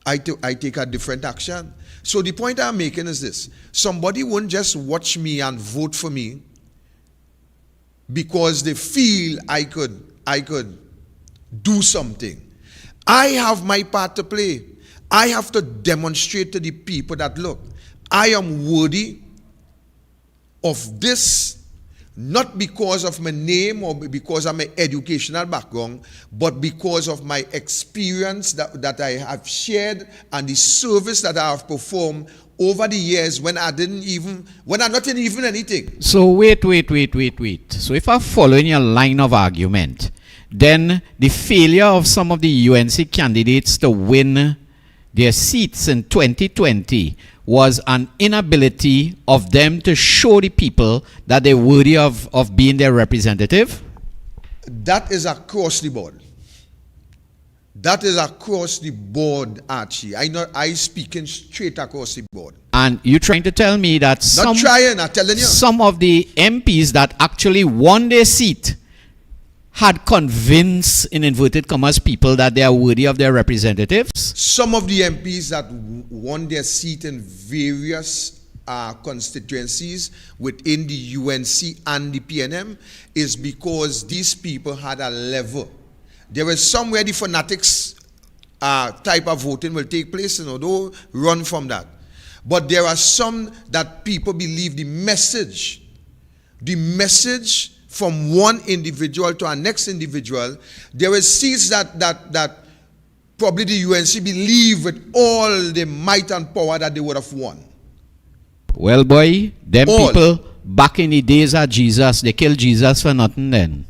I take a different action. So the point I'm making is this. Somebody won't just watch me and vote for me because they feel I could do something. I have my part to play. I have to demonstrate to the people that, look, I am worthy of this, not because of my name or because of my educational background, but because of my experience that I have shared and the service that I have performed over the years when I not even anything. So wait. So if I'm following your line of argument, then the failure of some of the UNC candidates to win their seats in 2020 was an inability of them to show the people that they're worthy of being their representative? That is across the board. That is across the board, Archie. I speaking straight across the board. And you're trying to tell me that I'm telling you. Some of the MPs that actually won their seat had convinced, in inverted commas, people that they are worthy of their representatives? Some of the MPs that won their seat in various constituencies within the UNC and the PNM is because these people had a level. There was somewhere the fanatics type of voting will take place, don't run from that. But there are some that people believe the message from one individual to our next individual, there were seats that probably the UNC believe with all the might and power that they would have won. Well, boy, them people back in the days of Jesus, they killed Jesus for nothing then.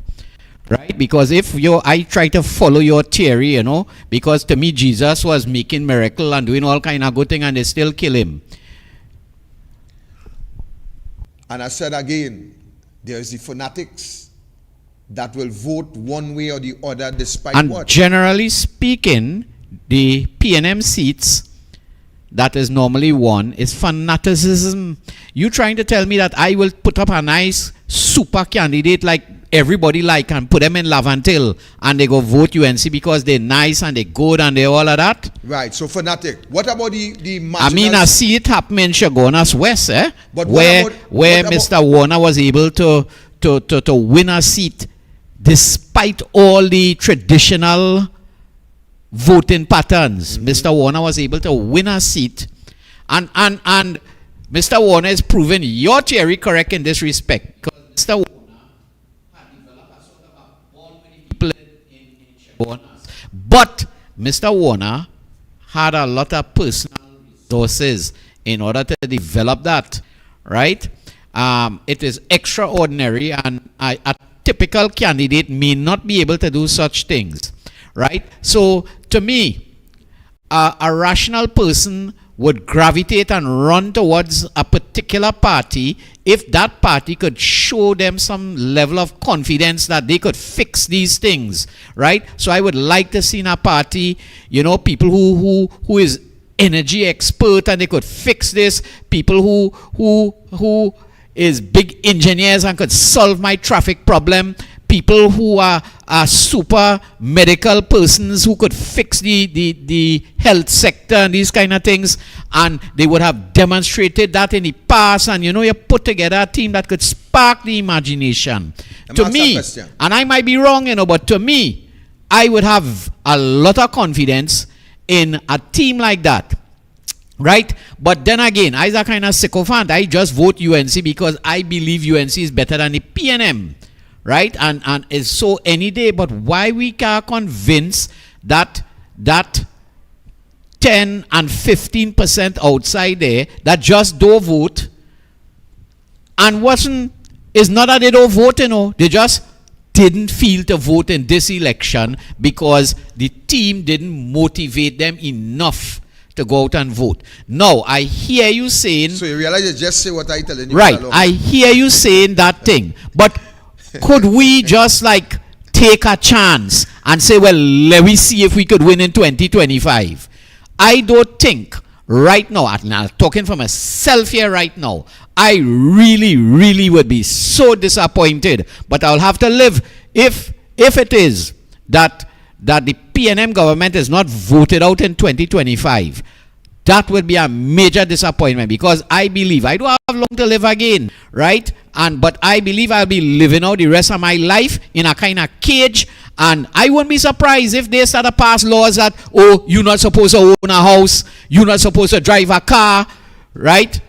Right? Because if I try to follow your theory, because to me Jesus was making miracle and doing all kind of good thing and they still kill him. And I said again, there is the fanatics that will vote one way or the other despite and what. And generally speaking, the PNM seats that is normally won is fanaticism. You trying to tell me that I will put up a nice super candidate like everybody like and put them in Lavantil and they go vote UNC because they're nice and they're good and they all of that? Right, so fanatic. What about the marginal? I mean, I see it happen in Chagonas West, but where Mr. Warner was able to win a seat despite all the traditional voting patterns. Mr. Warner was able to win a seat and Mr. Warner is proving your theory correct in this respect. Because Mr. Warner had developed a sort of a bond with the people in Chagonas. But Mr. Warner had a lot of personal resources in order to develop that, right? It is extraordinary, and a typical candidate may not be able to do such things, right? So, to me, a rational person would gravitate and run towards a particular party if that party could show them some level of confidence that they could fix these things, right? So I would like to see in a party, people who is energy expert and they could fix this. People who is big engineers and could solve my traffic problem. People who are super medical persons who could fix the health sector and these kind of things, and they would have demonstrated that in the past, and you put together a team that could spark the imagination. To me, and I might be wrong, but to me, I would have a lot of confidence in a team like that. Right? But then again, I is a kind of sycophant. I just vote UNC because I believe UNC is better than the PNM. Right? And it's so any day. But why we are convinced that 10 and 15% outside there that just don't vote, and it's not that they don't vote, they just didn't feel to vote in this election because the team didn't motivate them enough to go out and vote. Now, I hear you saying... So you realize you just say what I telling you. Right, I hear you saying that thing. But could we just take a chance and say, well, let me see if we could win in 2025? I don't think right now, and I'm talking for myself here right now, I really, really would be so disappointed. But I'll have to live if it is that the PNM government is not voted out in 2025. That would be a major disappointment because I believe I don't have long to live again, right? But I believe I'll be living out the rest of my life in a kind of cage, and I wouldn't be surprised if they start to pass laws that, you're not supposed to own a house, you're not supposed to drive a car, right?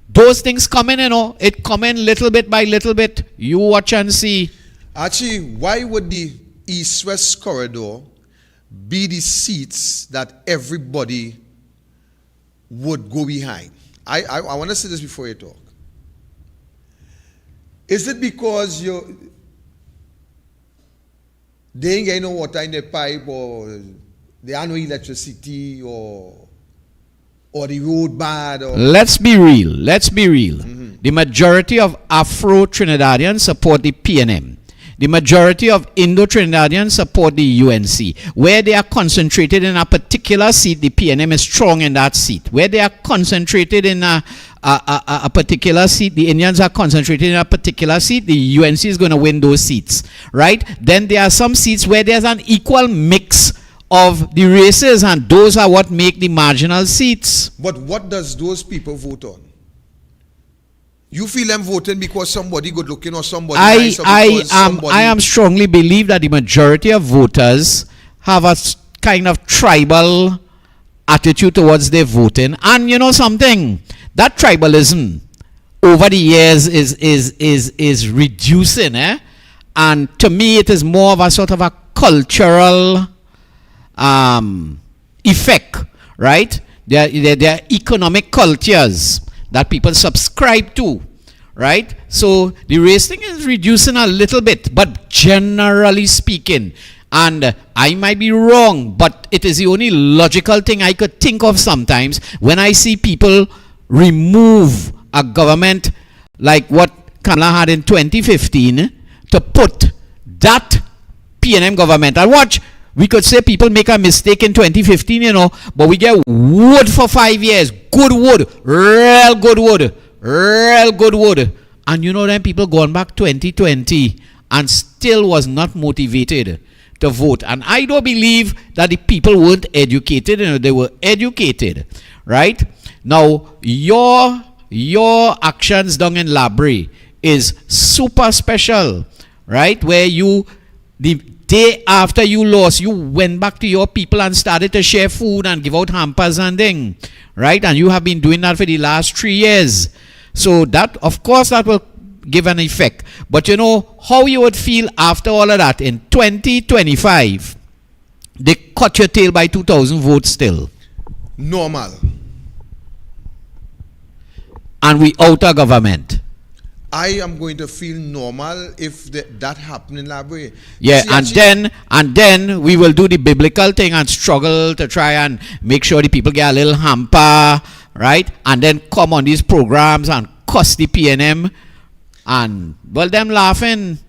Those things come in, it come in little bit by little bit. You watch and see. Actually, why would the East-West corridor be the seats that everybody would go behind? I want to say this before you talk. Is it because they ain't getting no water in the pipe, or there are no electricity, or the road bad? Let's be real. Mm-hmm. The majority of Afro-Trinidadians support the PNM. The majority of Indo-Trinidadians support the UNC. Where they are concentrated in a particular seat, the PNM is strong in that seat. Where they are concentrated in a particular seat, the Indians are concentrated in a particular seat, the UNC is going to win those seats. Right? Then there are some seats where there's an equal mix of the races, and those are what make the marginal seats. But what does those people vote on? You feel them voting because somebody good looking or somebody nice, or I am strongly believe that the majority of voters have a kind of tribal attitude towards their voting, and something, that tribalism over the years is reducing, and to me it is more of a sort of a cultural effect, right? There are economic cultures that people subscribe to, right? So the race thing is reducing a little bit, but generally speaking, and I might be wrong, but it is the only logical thing I could think of sometimes when I see people remove a government like what Kamala had in 2015 to put that PNM government. And watch, we could say people make a mistake in 2015, but we get wood for 5 years. Good wood. Real good wood. Real good wood. And then people gone back 2020 and still was not motivated to vote. And I don't believe that the people weren't educated. They were educated. Right? Now, your actions down in Labrie is super special. Right? Where the day after you lost, you went back to your people and started to share food and give out hampers and thing, right? And you have been doing that for the last 3 years. So that, of course, that will give an effect. But how you would feel after all of that in 2025, they cut your tail by 2,000 votes still. Normal. And we out of government. I am going to feel normal if that happened in Labrie. Yeah, and then we will do the biblical thing and struggle to try and make sure the people get a little hamper, right? And then come on these programs and cuss the PNM, and well, them laughing.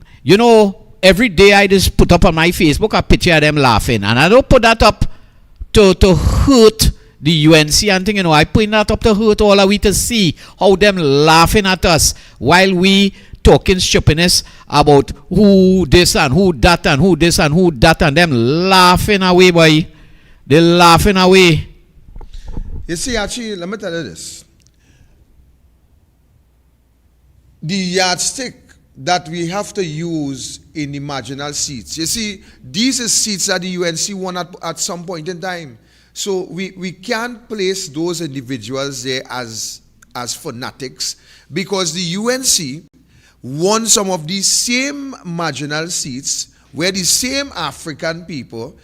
Every day I just put up on my Facebook a picture of them laughing, and I don't put that up to hurt the UNC and thing, I point that up to her to all of we to see how them laughing at us while we talking stupidness about who this and who that and who this and who that, and them laughing away, boy. They laughing away. You see, actually, let me tell you this. The yardstick that we have to use in the marginal seats. You see, these are seats that the UNC won at some point in time. So we can't place those individuals there as fanatics, because the UNC won some of these same marginal seats where the same African people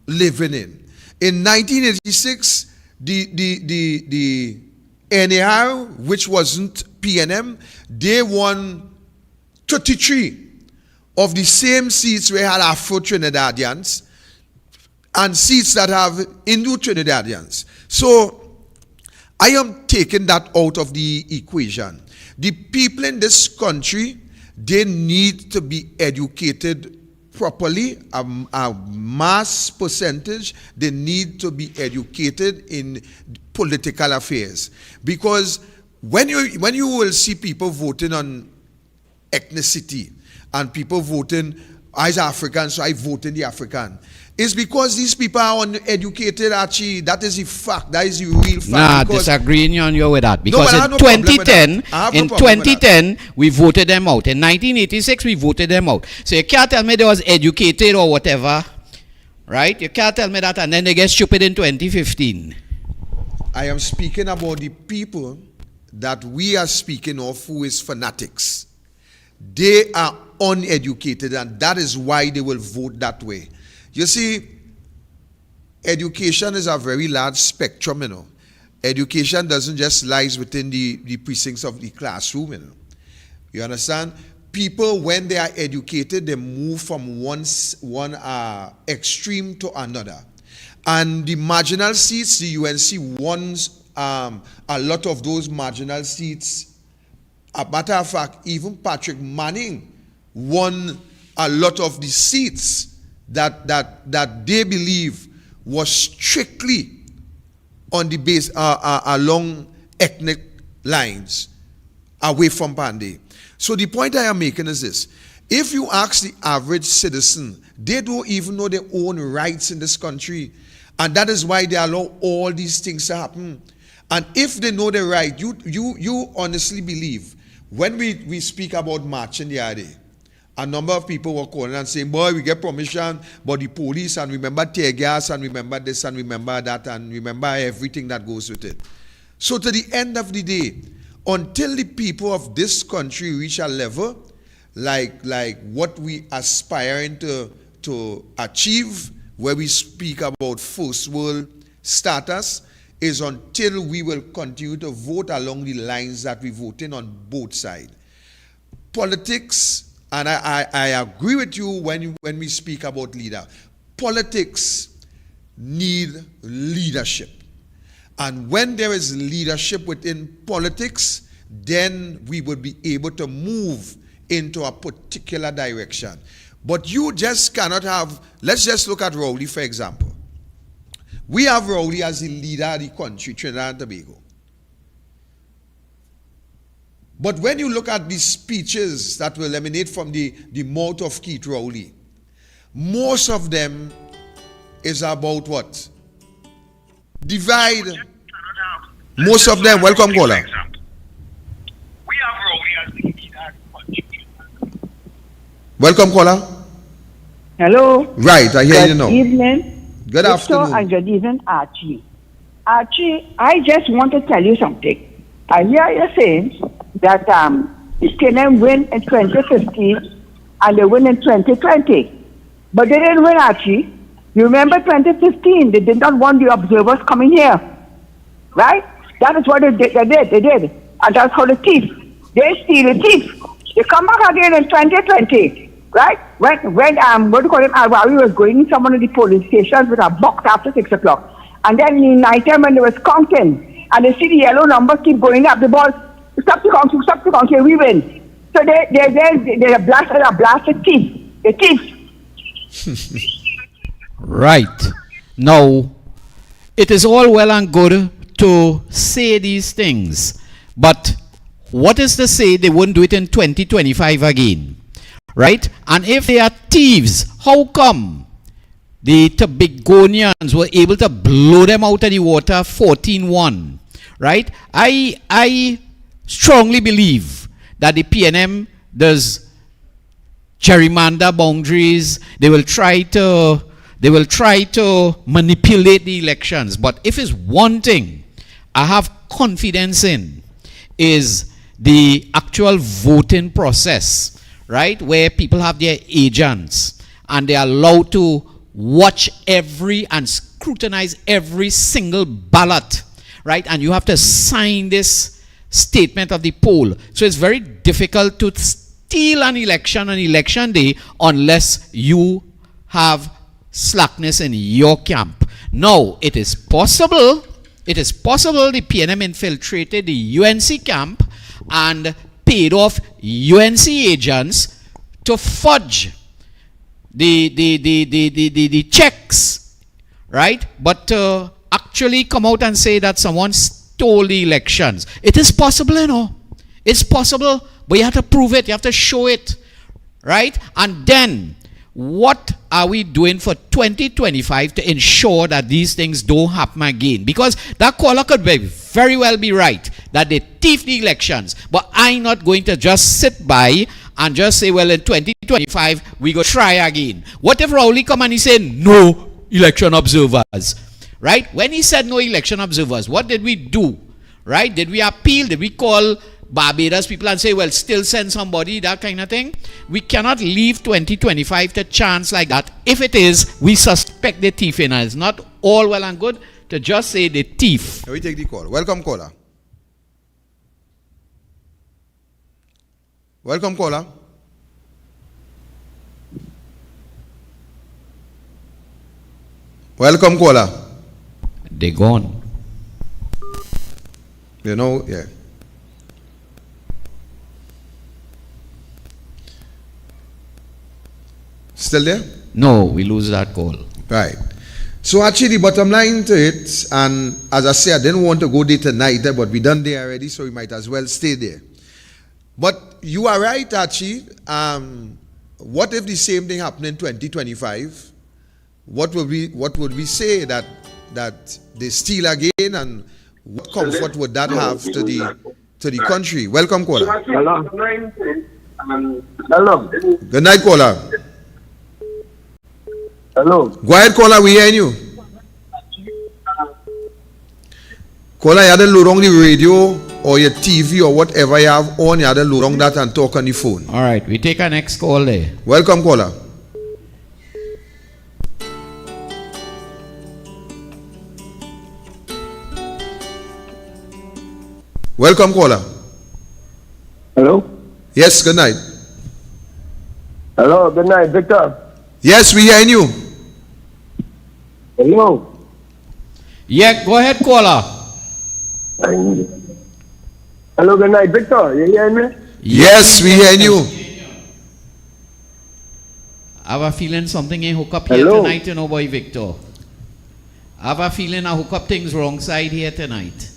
living in. In 1986, the NAR, which wasn't PNM, they won 33 of the same seats where had Afro-Trinidadians and seats that have Indo-Trinidadians. So I am taking that out of the equation. The people in this country, they need to be educated properly, a mass percentage. They need to be educated in political affairs, because when you will see people voting on ethnicity and people voting as African, so I vote in the African, it's because these people are uneducated. Actually, that is the fact. That is the real fact. Nah, disagreeing on you with that, because in 2010 we voted them out. In 1986 we voted them out. So you can't tell me they was educated or whatever, right? You can't tell me that, and then they get stupid in 2015. I am speaking about the people that we are speaking of, who is fanatics. They are uneducated, and that is why they will vote that way. You see, education is a very large spectrum, you know. Education doesn't just lies within the precincts of the classroom, you know. You understand? People, when they are educated, they move from one extreme to another. And the marginal seats, the UNC won a lot of those marginal seats. A matter of fact, even Patrick Manning won a lot of the seats that they believe was strictly on the base along ethnic lines, away from Pandey. So the point I am making is this: if you ask the average citizen, they don't even know their own rights in this country, and that is why they allow all these things to happen. And if they know their right, you honestly believe, when we speak about marching the other day, a number of people were calling and saying, boy, we get permission, but the police, and remember tear gas, and remember this, and remember that, and remember everything that goes with it. So to the end of the day, until the people of this country reach a level like what we aspiring to achieve, where we speak about first world status, is until we will continue to vote along the lines that we vote in on both sides. Politics, and I agree with you when we speak about leader. Politics need leadership. And when there is leadership within politics, then we will be able to move into a particular direction. But you just cannot have, let's just look at Rowley, for example. We have Rowley as the leader of the country, Trinidad and Tobago. But when you look at the speeches that will emanate from the mouth of Keith Rowley, most of them is about what? Divide. Most of them, welcome caller. We have Rowley as the leader. Welcome caller. Hello. Right, I hear you now. Good evening. Good afternoon. And good evening, Archie. Archie, I just want to tell you something. I hear you saying that the KNM win in 2015 and they win in 2020. But they didn't win, Archie. You remember 2015, they did not want the observers coming here. Right? That is what they did. And that's how they steal the thief. They come back again in 2020. Right? When what do you call it, Alwari was going in some of the police stations with a box after 6 o'clock. And then in night time when they was counting, and they see the yellow numbers keep going up, the ball, stop the count, we win. So they're blasted thief. The thief. Right. Now, it is all well and good to say these things, but what is to say they won't do it in 2025 again, right? And if they are thieves, how come the Tobagonians were able to blow them out of the water 14-1, right? I strongly believe that the PNM does gerrymander boundaries. They will try to manipulate the elections. But if it's one thing I have confidence in, is the actual voting process, right? Where people have their agents and they are allowed to watch every and scrutinize every single ballot, right? And you have to sign this statement of the poll. So it's very difficult to steal an election on election day unless you have slackness in your camp. Now, it is possible the PNM infiltrated the UNC camp and paid off UNC agents to fudge the checks, right? But actually come out and say that someone stole the elections. It is possible, you know. It's possible, but you have to prove it. You have to show it, right? And then, what are we doing for 2025 to ensure that these things don't happen again? Because that caller could very well be right, that they thief the elections. But I'm not going to just sit by and just say, well, in 2025, we go try again. What if Rowley come and he say, no election observers, right? When he said no election observers, what did we do, right? Did we appeal? Did we call Barbados people and say, well, still send somebody, that kind of thing? We cannot leave 2025 to chance like that. If it is, we suspect the thief in us. It's not all well and good to just say the thief. We take the call. Welcome, caller. Welcome, caller. Welcome, caller. They gone. You know, yeah. Still there? No, we lose that call. Right. So actually the bottom line to it, and as I said, I didn't want to go there tonight, but we done there already, so we might as well stay there. But you are right, Archie. What if the same thing happened in 2025? What would we say that they steal again, and what comfort would that have to the country? Welcome, caller. Hello. Hello. Good night, caller. Hello. Go ahead, caller. We hearing you. Caller, you had to load on the radio or your TV or whatever you have on. You had to load on that and talk on the phone. All right, we take our next call there. Welcome, caller. Welcome, caller. Hello. Yes, good night. Hello. Good night, Victor. Yes, we hearing you. Hello. Yeah, go ahead, caller. Hello. Good night, Victor. You hear me? Yes, we hearing you. I have a feeling something ain't hook up here Hello. tonight, you know, boy, Victor. I have a feeling I hook up things wrong side here tonight.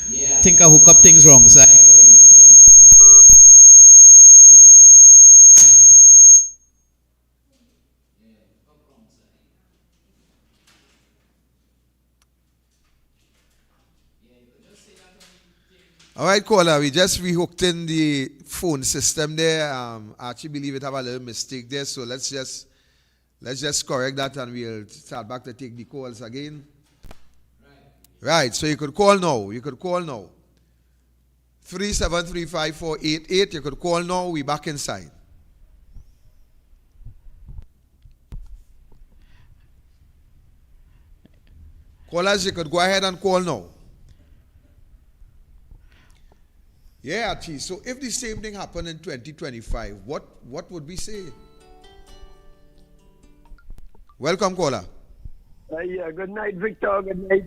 Yeah, I think I hook up things wrong side. All right, caller, we just rehooked in the phone system there. I actually believe it have a little mistake there, so let's just correct that and we'll start back to take the calls again. Right, so you could call now. 3735488. You could call now. We back inside. Callers, you could go ahead and call now. Yeah, Archie. So if the same thing happened in 2025, what would we say? Welcome, caller. Yeah. Good night, Victor. Good night.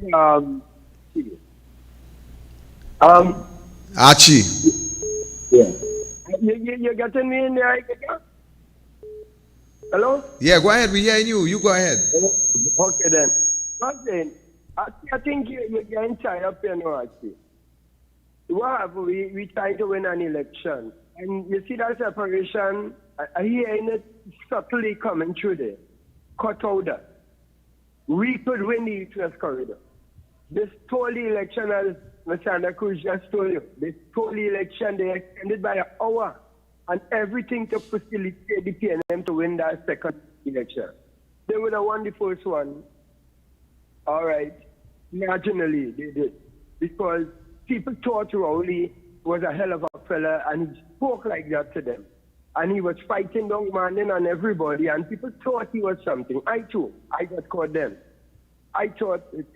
Archie. Yeah. You getting me in there, Victor? Hello. Yeah, go ahead. We hearing you. You go ahead. Okay then. Martin, I think you're getting tired up here now, actually. What happened? We tried to win an election. And you see that separation, I hear it subtly coming through there. Cut out that. We could win the East-West corridor. This told the election, as Mr. Cruz just told you, this told the election, they extended by an hour and everything to facilitate the PNM to win that second election. They would have won the first one. All right. Marginally, they did. Because people thought Rowley was a hell of a fella and he spoke like that to them. And he was fighting down Manning on everybody and people thought he was something. I too, I got caught then. I thought it.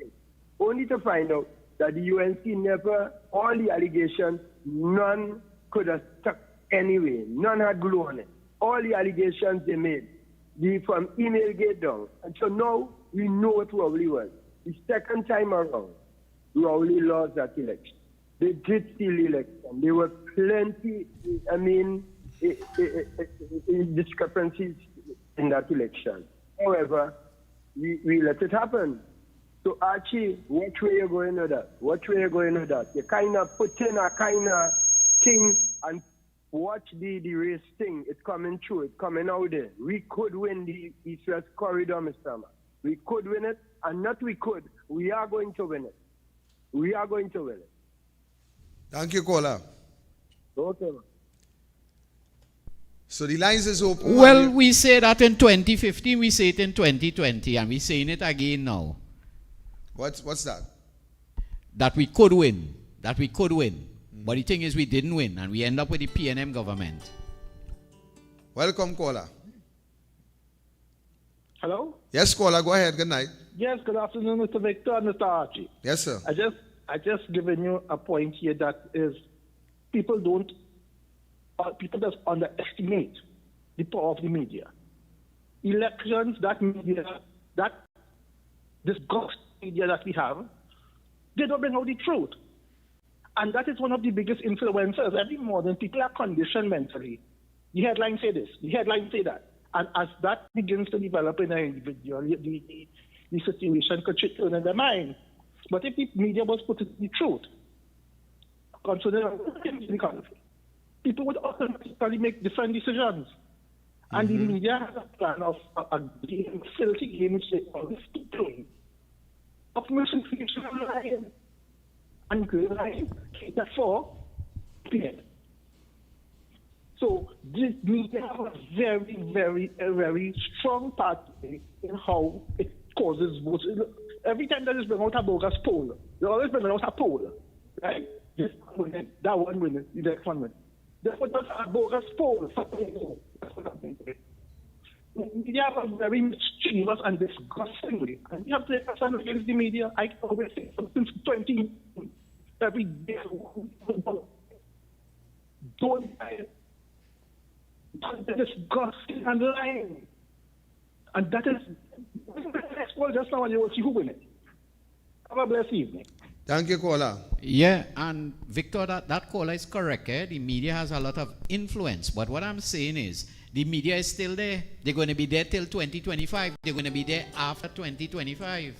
Only to find out that the UNC never, all the allegations, none could have stuck anyway. None had glue on it. All the allegations they made, from email gate down. And so now we know what Rowley was. The second time around, Rowley lost that election. They did steal the election. There were plenty, discrepancies in that election. However, we let it happen. So Archie, which way you going with that? Which way you going with that? You kind of put in a kind of thing and watch the race thing. It's coming through. It's coming out there. We could win the East-West corridor, Mr. Man. We could win it, and not we could. We are going to win it. We are going to win it. Thank you, caller. Okay, man. So the lines is open. Well, we say that in 2015, we say it in 2020, and we're saying it again now. What's that? That we could win. That we could win. But the thing is, we didn't win, and we end up with the PNM government. Welcome, caller. Hello? Yes, caller, go ahead. Good night. Yes, good afternoon, Mr. Victor and Mr. Archie. Yes, sir. I just given you a point here that is people just underestimate the power of the media. Elections, that media, that this ghost media that we have, they don't bring out the truth. And that is one of the biggest influencers. Every morning, people are conditioned mentally. The headlines say this, the headlines say that. And as that begins to develop in an individual, the situation could turn in their mind. But if the media was put in the truth, considering the country, people would automatically make different decisions. And the media has a plan of a game, filthy game, which they call this play, of misinformation online. And lying, cater for PN. So this media have a very strong part in how it causes votes. Every time they just bring out a bogus poll, they always bring out a poll, right? This one winning, that one winning, the next one winning. They put out a bogus poll. That's what happened. Media have a very mischievous and disgusting way. And we have to stand against the media. I always say since 20 every day, don't buy it. That is disgusting and lying. And that is, well, just now you will see who win it. Have a blessed evening. Thank you, caller. Yeah, and Victor, that caller is correct. Eh? The media has a lot of influence. But what I'm saying is, the media is still there. They're going to be there till 2025. They're going to be there after 2025.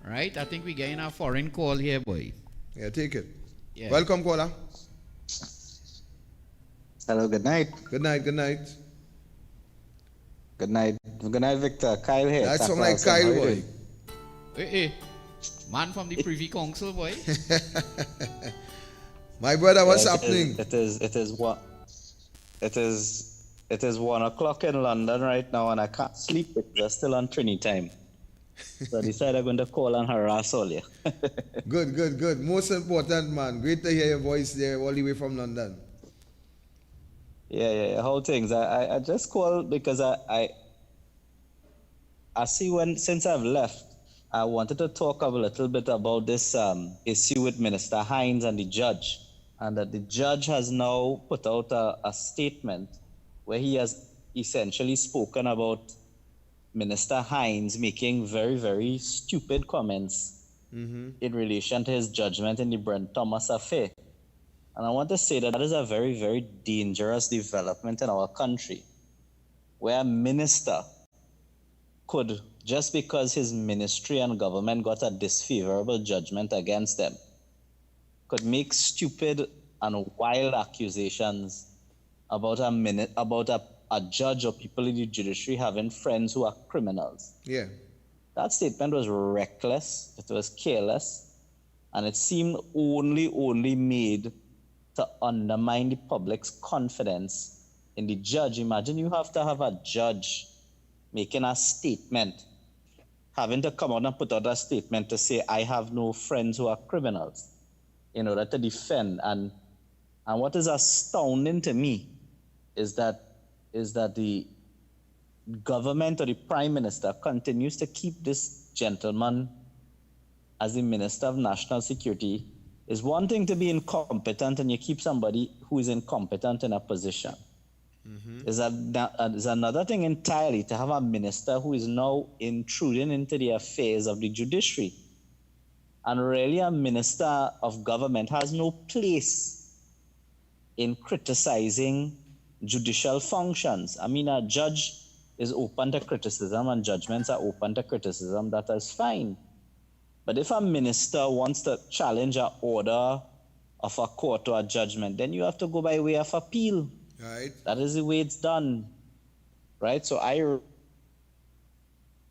Right? I think we're getting a foreign call here, boy. Yeah, take it. Yeah. Welcome, caller. Hello, good night. Good night, good night. Good night. Good night, Victor. Kyle here. That sound like Kyle, boy. Hey. Man from the Privy Council, boy. My brother, what's Yeah, happening? It is 1 o'clock in London right now, and I can't sleep because I'm still on Trini time. So I decided I'm going to call and harass all you. Good. Most important, man. Great to hear your voice there all the way from London. Yeah. How things? I just called because I see since I've left, I wanted to talk a little bit about this issue with Minister Hines and the judge, and that the judge has now put out a statement where he has essentially spoken about Minister Hines making very, very stupid comments in relation to his judgment in the Brent Thomas affair. And I want to say that is a very, very dangerous development in our country, where a minister could just because his ministry and government got a disfavorable judgment against them, could make stupid and wild accusations about a judge or people in the judiciary having friends who are criminals. Yeah. That statement was reckless, it was careless, and it seemed only made to undermine the public's confidence in the judge. Imagine you have to have a judge making a statement, having to come out and put out a statement to say, I have no friends who are criminals, in order to defend. And what is astounding to me is that the government or the prime minister continues to keep this gentleman as the Minister of National Security. Is one thing to be incompetent and you keep somebody who is incompetent in a position. Is another thing entirely to have a minister who is now intruding into the affairs of the judiciary. And really a minister of government has no place in criticizing judicial functions. I mean, a judge is open to criticism and judgments are open to criticism, that is fine. But if a minister wants to challenge an order of a court or a judgment, then you have to go by way of appeal. Right. That is the way it's done. Right? So I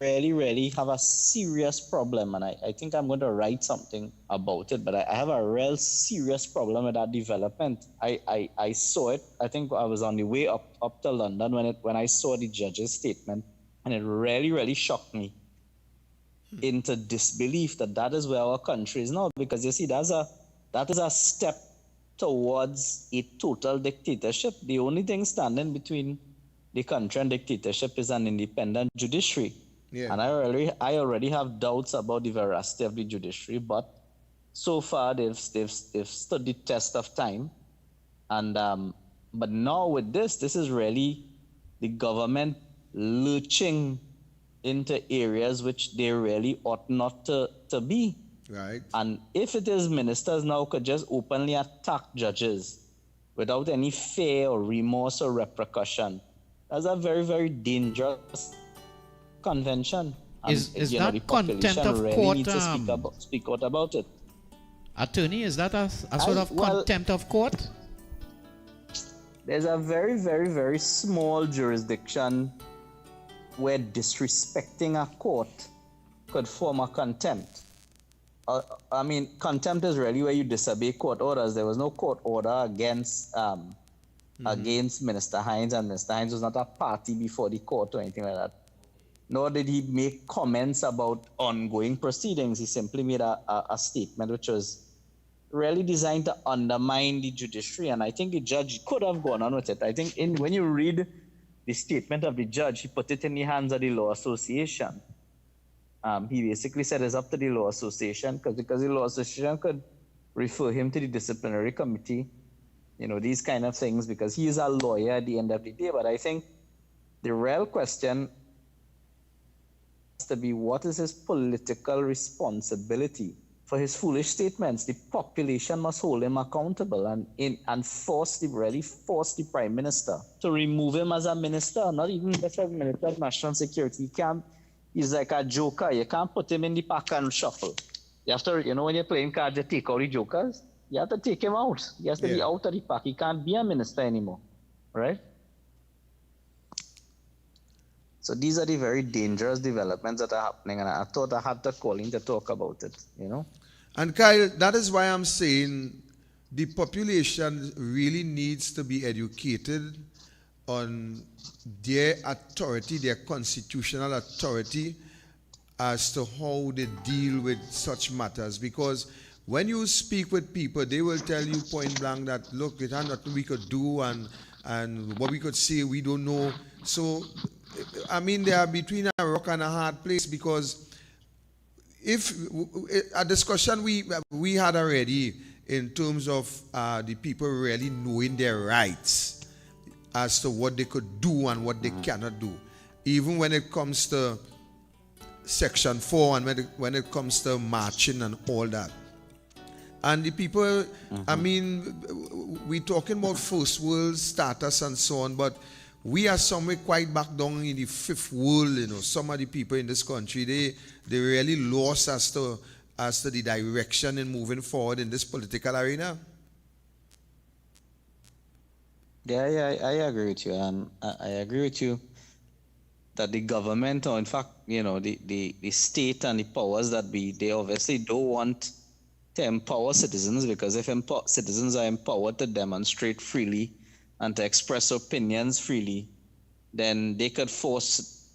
really have a serious problem, and I think I'm going to write something about it, but I have a real serious problem with that development. I saw it. I think I was on the way up to London when I saw the judge's statement, and it really shocked me into disbelief that is where our country is now, because you see, that is a step towards a total dictatorship. The only thing standing between the country and dictatorship is an independent judiciary. Yeah. And I already have doubts about the veracity of the judiciary, but so far they've stood the test of time. And but now with this is really the government lurching into areas which they really ought not to be. Right. And if it is ministers now could just openly attack judges without any fear or remorse or repercussion, that's a very, very dangerous convention. And, is that contempt of really court? Needs to speak out about it. Attorney, is that a sort of contempt of court? There's a very, very, very small jurisdiction where disrespecting a court could form a contempt. I mean, contempt is really where you disobey court orders. There was no court order against Minister Hines, and Minister Hines was not a party before the court or anything like that. Nor did he make comments about ongoing proceedings. He simply made a statement which was really designed to undermine the judiciary, and I think the judge could have gone on with it. I think when you read the statement of the judge, he put it in the hands of the Law Association. He basically said it's up to the Law Association, because the Law Association could refer him to the disciplinary committee, these kind of things, because he is a lawyer at the end of the day. But I think the real question has to be, what is his political responsibility for his foolish statements? The population must hold him accountable and force the Prime Minister to remove him as a minister, not even just as Minister of National Security. He's like a joker. You can't put him in the pack and shuffle. You have to, when you're playing cards, you take out the jokers. You have to take him out. He has to be out of the pack. He can't be a minister anymore, right? So these are the very dangerous developments that are happening, and I thought I had to call in to talk about it, And Kyle, that is why I'm saying the population really needs to be educated on their authority, their constitutional authority, as to how they deal with such matters. Because when you speak with people, they will tell you point blank that, look, it had nothing we could do, and what we could say, we don't know. So, I mean, they are between a rock and a hard place, because if a discussion we had already in terms of the people really knowing their rights as to what they could do and what they cannot do, even when it comes to Section 4 and when it comes to marching and all that. And the people, I mean, we're talking about first world status and so on, but we are somewhere quite back down in the fifth world, you know. Some of the people in this country, they really lost as to the direction in moving forward in this political arena. Yeah, I agree with you, and I agree with you that the government, or in fact, the state and the powers that be, they obviously don't want to empower citizens, because if citizens are empowered to demonstrate freely and to express opinions freely, then they could force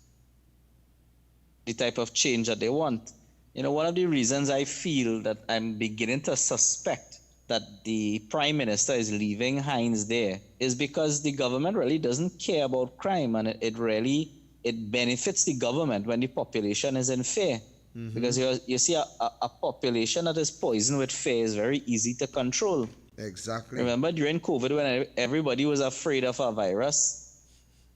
the type of change that they want. One of the reasons I feel that I'm beginning to suspect that the Prime Minister is leaving Hines there is because the government really doesn't care about crime, and it benefits the government when the population is in fear. Mm-hmm. Because you see a population that is poisoned with fear is very easy to control. Exactly. Remember during COVID when everybody was afraid of a virus,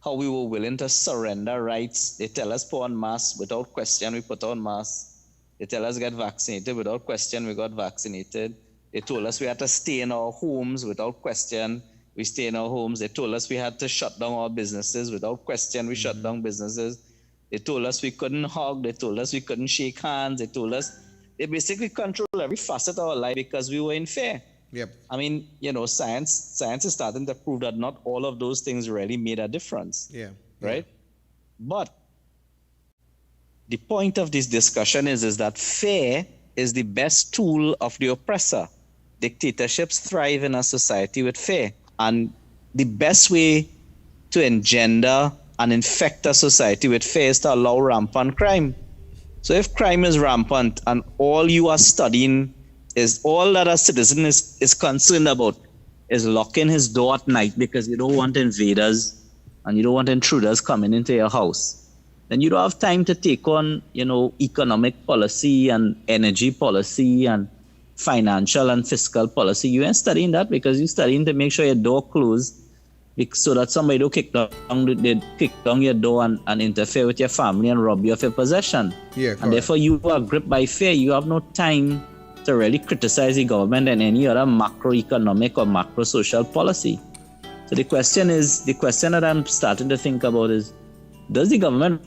how we were willing to surrender rights. They tell us put on masks, without question we put on masks. They tell us get vaccinated, without question we got vaccinated. They told us we had to stay in our homes, without question we stay in our homes. They told us we had to shut down our businesses, without question we shut down businesses. They told us we couldn't hug, they told us we couldn't shake hands, they basically controlled every facet of our life because we were in fear. Yep. I mean, science is starting to prove that not all of those things really made a difference. Yeah. Right? But the point of this discussion is that fear is the best tool of the oppressor. Dictatorships thrive in a society with fear. And the best way to engender and infect a society with fear is to allow rampant crime. So if crime is rampant and all you are studying is all that a citizen is concerned about is locking his door at night because you don't want invaders and you don't want intruders coming into your house, then you don't have time to take on, economic policy and energy policy and financial and fiscal policy. You ain't studying that because you're studying to make sure your door closed so that somebody don't kick down your door and interfere with your family and rob you of your possession. Yeah, and therefore you are gripped by fear. You have no time to really criticize the government and any other macroeconomic or macro social policy. So the question that I'm starting to think about is, does the government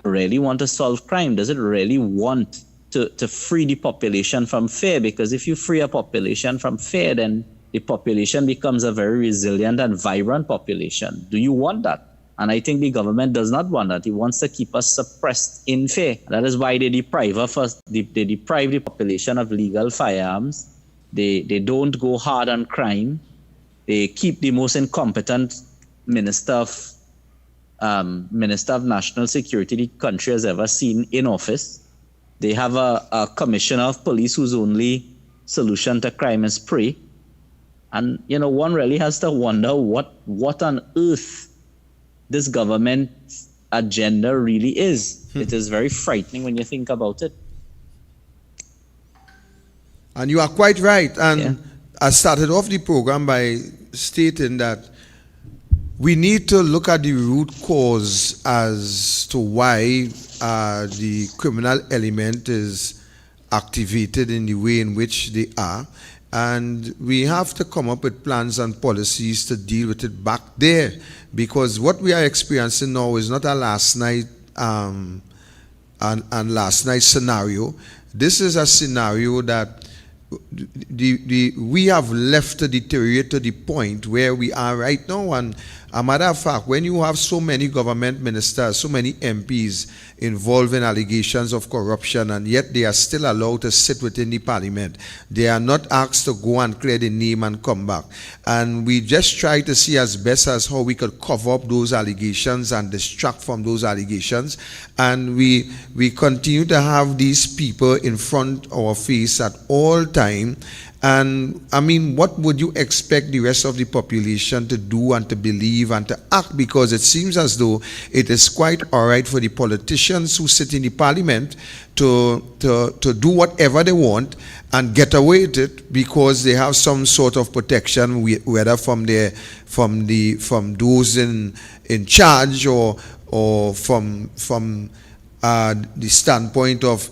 really want to solve crime? Does it really want to free the population from fear? Because if you free a population from fear, then the population becomes a very resilient and vibrant population. Do you want that? And I think the government does not want that. It wants to keep us suppressed in fear. That is why they deprive the population of legal firearms. They don't go hard on crime. They keep the most incompetent Minister of National Security the country has ever seen in office. They have a commissioner of police whose only solution to crime is pray. And, one really has to wonder what on earth this government agenda really is. It is very frightening when you think about it. And you are quite right. And I started off the program by stating that we need to look at the root cause as to why the criminal element is activated in the way in which they are. And we have to come up with plans and policies to deal with it back there, because what we are experiencing now is not a last night and last night scenario. This is a scenario that we have left to deteriorate to the point where we are right now. And a matter of fact, when you have so many government ministers, so many MPs involved in allegations of corruption, and yet they are still allowed to sit within the parliament, they are not asked to go and clear the name and come back. And we just try to see as best as how we could cover up those allegations and distract from those allegations. And we continue to have these people in front of our face at all time. And I mean, what would you expect the rest of the population to do and to believe and to act? Because it seems as though it is quite all right for the politicians who sit in the parliament to do whatever they want and get away with it because they have some sort of protection, whether from those in charge or from the standpoint of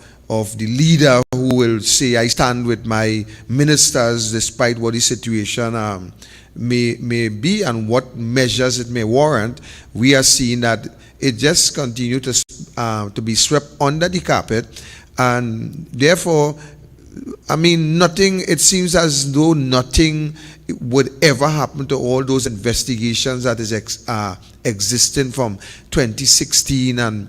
the leader who will say, I stand with my ministers despite what the situation may be and what measures it may warrant. We are seeing that it just continues to be swept under the carpet, and therefore, I mean, nothing, it seems as though nothing would ever happen to all those investigations that is existing from 2016 and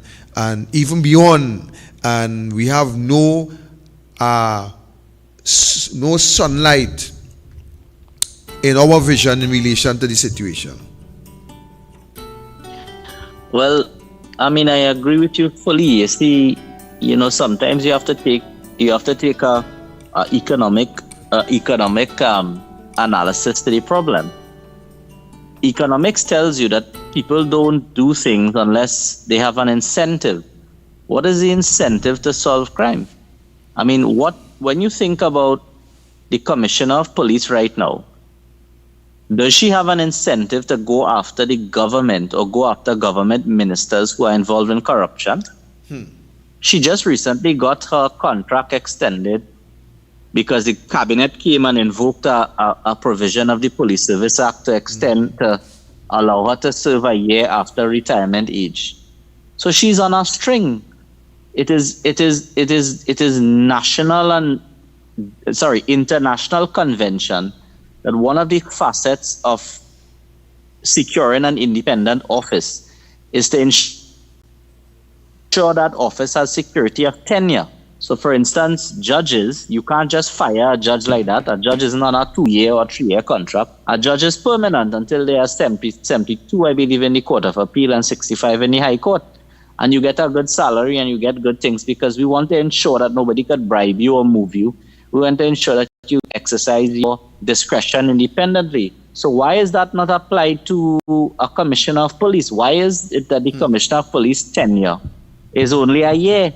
even beyond, and we have no sunlight in our vision in relation to the situation. Well, I mean, I agree with you fully. You see, sometimes you have to take a economic analysis to the problem. Economics tells you that people don't do things unless they have an incentive. What is the incentive to solve crime? I mean, when you think about the Commissioner of Police right now, does she have an incentive to go after the government or go after government ministers who are involved in corruption? She just recently got her contract extended because the cabinet came and invoked a provision of the Police Service Act to allow her to serve a year after retirement age. So she's on a string. It is international convention that one of the facets of securing an independent office is to ensure that office has security of tenure. So for instance, judges, you can't just fire a judge like that. A judge isn't on a 2-year or 3-year contract. A judge is permanent until they are 72, I believe, in the Court of Appeal and 65 in the High Court. And you get a good salary and you get good things because we want to ensure that nobody could bribe you or move you. We want to ensure that you exercise your discretion independently. So why is that not applied to a Commissioner of Police? Why is it that the Commissioner of Police tenure is only a year?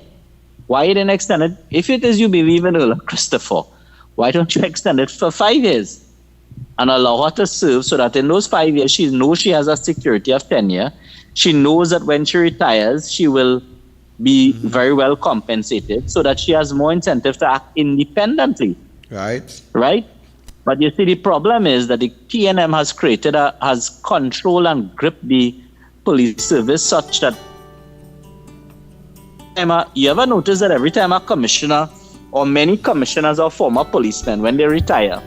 Why didn't extend it? If it is you believe in Earl Christopher, why don't you extend it for 5 years and allow her to serve so that in those 5 years she knows she has a security of tenure. She knows that when she retires, she will be very well compensated so that she has more incentive to act independently. Right? But you see, the problem is that the PNM has control and gripped the police service such that you ever notice that every time a commissioner or many commissioners or former policemen, when they retire,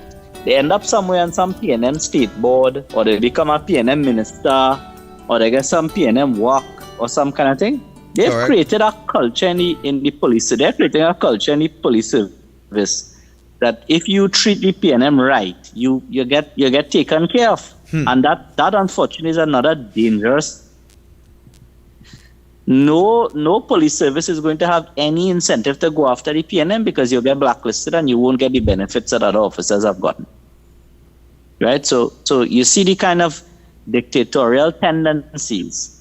they end up somewhere on some PNM state board, or they become a PNM minister, or they get some PNM work or some kind of thing. They've created a culture in the police. They're creating a culture in the police service that if you treat the PNM right, you get taken care of. And that unfortunately is another dangerous. No police service is going to have any incentive to go after the PNM because you'll get blacklisted and you won't get the benefits that other officers have gotten. Right? So you see the kind of dictatorial tendencies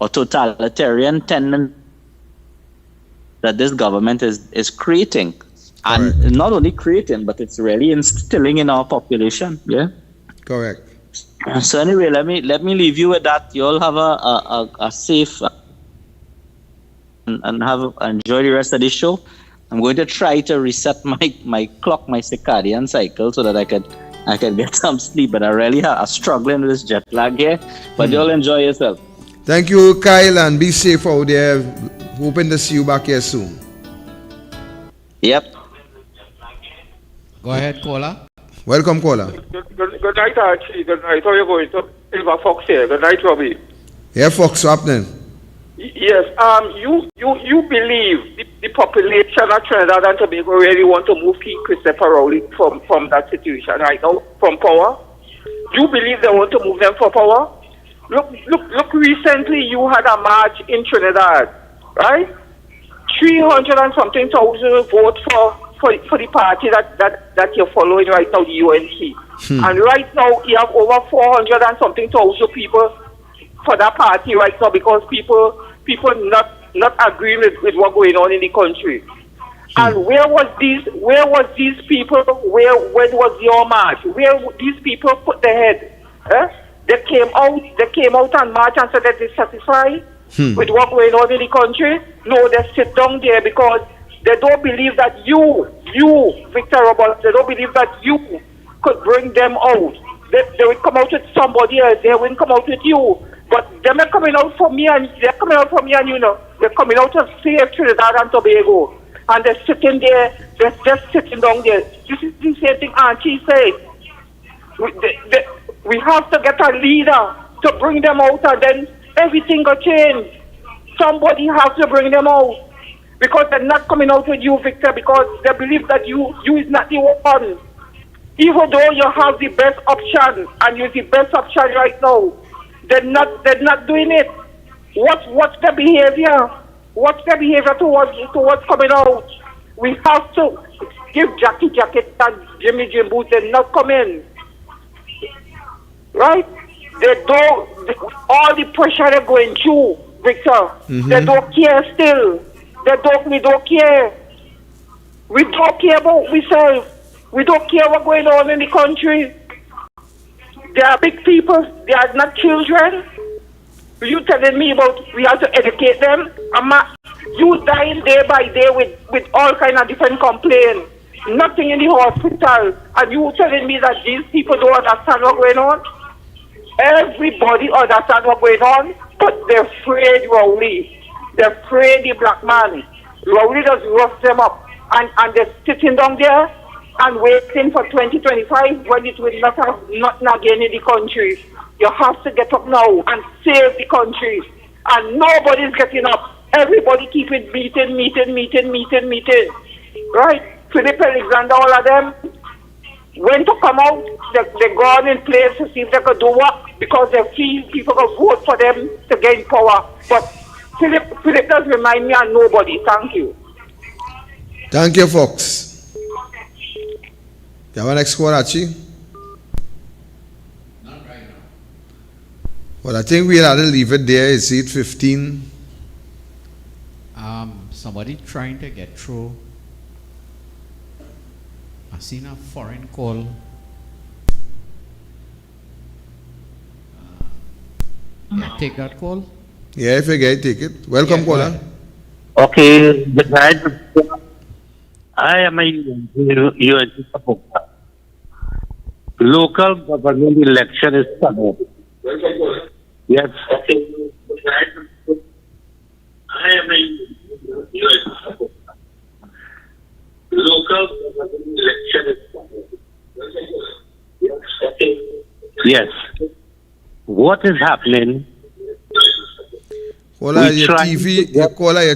or totalitarian tendencies that this government is creating. And not only creating, but it's really instilling in our population. Yeah? Correct. So anyway, let me leave you with that. You all have a safe and enjoy the rest of this show. I'm going to try to reset my clock, my circadian cycle, so that I can get some sleep. But I really are struggling with this jet lag here. But you all enjoy yourself. Thank you, Kyle, and be safe out there. Hoping to see you back here soon. Yep. Go ahead, caller. Welcome, caller. Good night, Archie. Good night. How are you going? Silver Fox here. Good night, Robbie. Yeah, Fox, what's happening? Yes. You believe the population of Trinidad and Tobago really want to move Christopher Rowley from that situation right now, from power? You believe they want to move them for power? Look. Recently, you had a march in Trinidad, right? 300 and something thousand vote for the party that you're following right now, the UNC. And right now, you have over 400 and something thousand people for that party right now because people not agreeing with what's going on in the country. And where was these people? When was your march? Where these people put their head? They came out and march and said that they're satisfied with what's going on in the country. No, they sit down there because They don't believe that you, Victor Roberts, they don't believe that you could bring them out. They will come out with somebody else. They won't come out with you. But them are coming out for me, and they're coming out for me, and you know, they're coming out of safe Trinidad and Tobago. And they're sitting there, they're just sitting down there. This is the same thing Auntie said. We have to get a leader to bring them out, and then everything will change. Somebody has to bring them out. Because they're not coming out with you, Victor, because they believe that you is not the one. Even though you have the best option, and you're the best option right now, they're not doing it. What's the behavior? What's the behavior towards coming out? We have to give Jackie Jacket and Jimmy Jim Boots and not come in. Right? All the pressure they're going through, Victor, they don't care still. We don't care. We don't care about ourselves. We don't care what's going on in the country. They are big people. They are not children. You telling me about we have to educate them? You dying day by day with all kind of different complaints. Nothing in the hospital. And you telling me that these people don't understand what's going on? Everybody understands what's going on, but they're afraid, Rowley. They're afraid the black man. Rowley just rough them up. And they're sitting down there and waiting for 2025 when it will not have nothing again in the country. You have to get up now and save the country. And nobody's getting up. Everybody keep it meeting. Right? Philip Alexander, all of them, when to come out, they're gone in place to see if they could do what, because they feel people will vote for them to gain power. But Philip does remind me of nobody. Thank you. Thank you, folks. You have a next call, Archie? Not right now. Well, I think we'll have to leave it there. It's 8:15. Somebody trying to get through. I seen a foreign call. Yeah, take that call. Yeah, if you get it, take it. Welcome, caller. Okay, good night. I am a UN supporter. Local government election is coming. Yes. Okay. I am a UN supporter. Local government election is coming. Yes. Okay. Yes. What is happening? Caller, your TV, your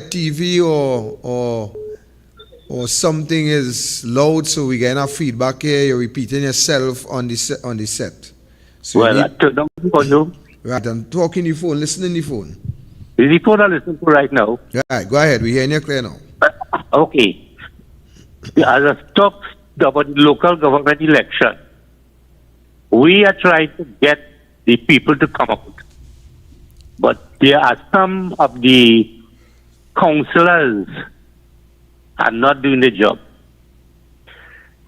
TV or something is loud, so we get enough feedback here. You're repeating yourself on the set. So well, I turned down for you. Right, I'm talking the phone, listening the phone. Is the phone I listen to right now? Right, go ahead. We're hearing you clear now. Okay. As a talk about the local government election, we are trying to get the people to come out. But there are some of the councillors are not doing the job.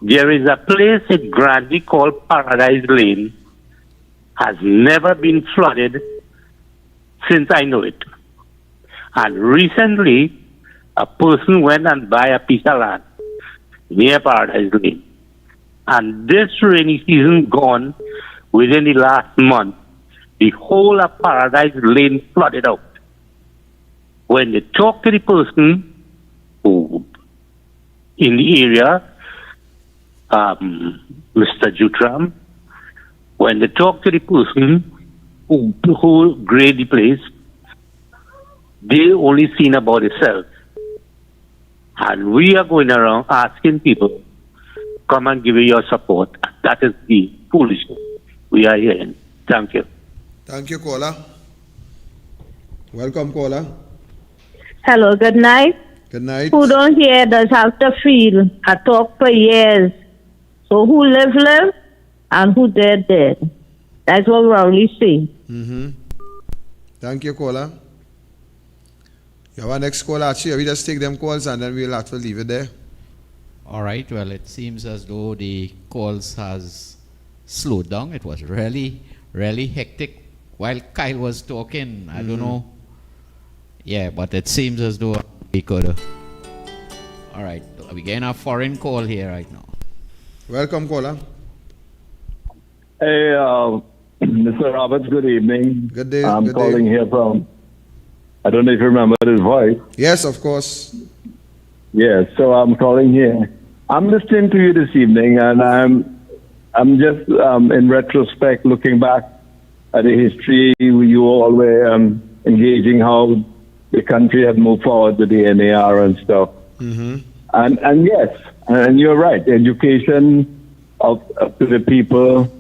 There is a place in Granby called Paradise Lane, has never been flooded since I know it. And recently, a person went and buy a piece of land near Paradise Lane. And this rainy season gone, within the last month, the whole of Paradise Lane flooded out. When they talk to the person who in the area, Mr. Jutram, when they talk to the person who grade the place, they only seen about itself. And we are going around asking people, come and give you your support. That is the foolishness we are hearing. Thank you. Thank you, caller. Welcome, caller. Hello, good night. Good night. Who don't hear does have to feel. I talk for years. So who live, and who dead. That's what Rowley say. Thank you, caller. You have our next call, Archie. We just take them calls and then we'll have to leave it there. All right. Well, it seems as though the calls has slowed down. It was really hectic while Kyle was talking. I don't know. Yeah, but it seems as though we could All right. We're getting a foreign call here right now. Welcome, caller. Hey, Mr. Roberts, good evening. Good day. I'm good calling day. here from, I don't know if you remember his voice. Yes, of course. Yes, so I'm calling here. I'm listening to you this evening, and I'm just in retrospect looking back at the history. You all were engaging how the country had moved forward with the NAR and stuff. Mm-hmm. And yes, and you're right. Education to the people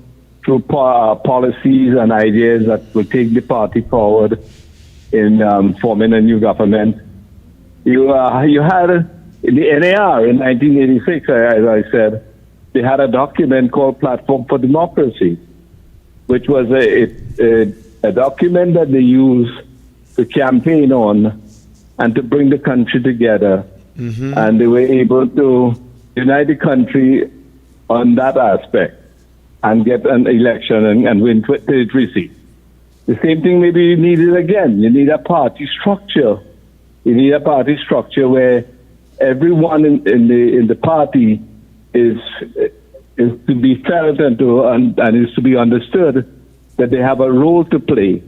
through policies and ideas that will take the party forward in forming a new government. You had the NAR in 1986, as I said, they had a document called Platform for Democracy, which was a document that they used to campaign on and to bring the country together. Mm-hmm. And they were able to unite the country on that aspect and get an election and win 33 seats. The same thing maybe you need it again. You need a party structure. You need a party structure where everyone in the party is to be felt and is to be understood that they have a role to play,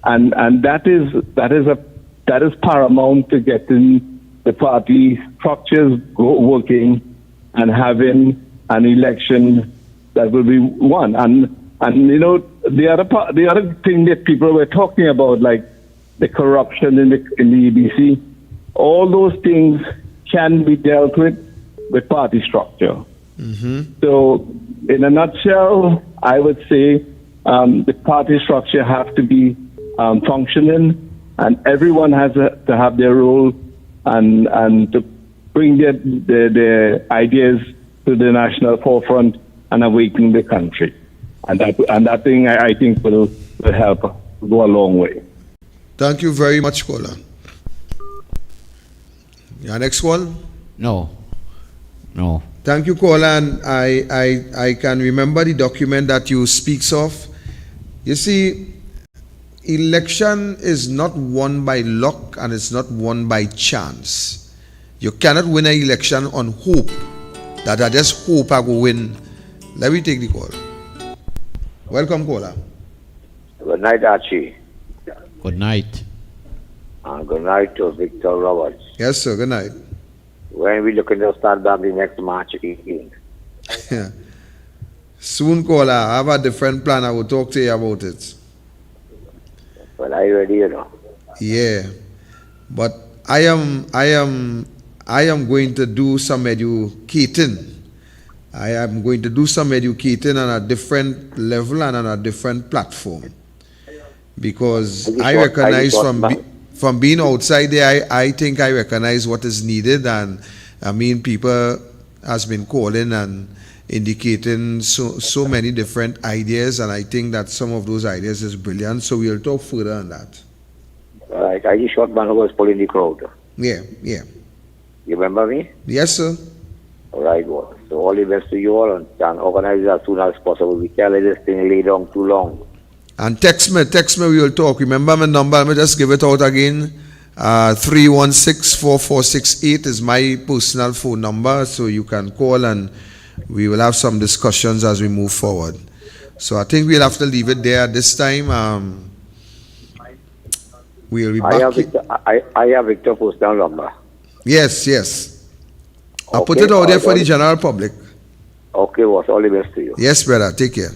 and that is paramount to getting the party structures working and having an election that will be won. And you know the other thing that people were talking about, like the corruption in the EBC, all those things can be dealt with party structure. Mm-hmm. So, in a nutshell, I would say the party structure has to be functioning, and everyone has to have their role and to bring their ideas to the national forefront and awaken the country. And that thing I think will help go a long way. Thank you very much, caller. Your next call? No. Thank you, caller. And I can remember the document that you speaks of. You see, election is not won by luck and it's not won by chance. You cannot win an election on hope, that I just hope I will win. Let me take the call. Welcome, caller. Good night, Archie. Good night. And good night to Victor Roberts. Yes, sir. Good night. When we looking to start back the next March 18th? Soon, caller. I have a different plan. I will talk to you about it. Well, are you ready, you know? Yeah. But I am going to do some educating. I am going to do some educating on a different level and on a different platform. Because I recognize from being outside there, I think I recognize what is needed. And I mean, people has been calling and indicating so many different ideas. And I think that some of those ideas is brilliant. So we'll talk further on that. All right. I just short man who was pulling the crowd. Yeah. You remember me? Yes, sir. All right, well. So all the best to you all and organize it as soon as possible. We can't let this thing lay down too long. And text me, we will talk. Remember my number, let me just give it out again. 316-4468 is my personal phone number, so you can call and we will have some discussions as we move forward. So I think we'll have to leave it there this time. We'll be back. I have Victor personal number. Yes. I'll put it out there for the general public. Okay, boss. All the best to you. Yes, brother. Take care.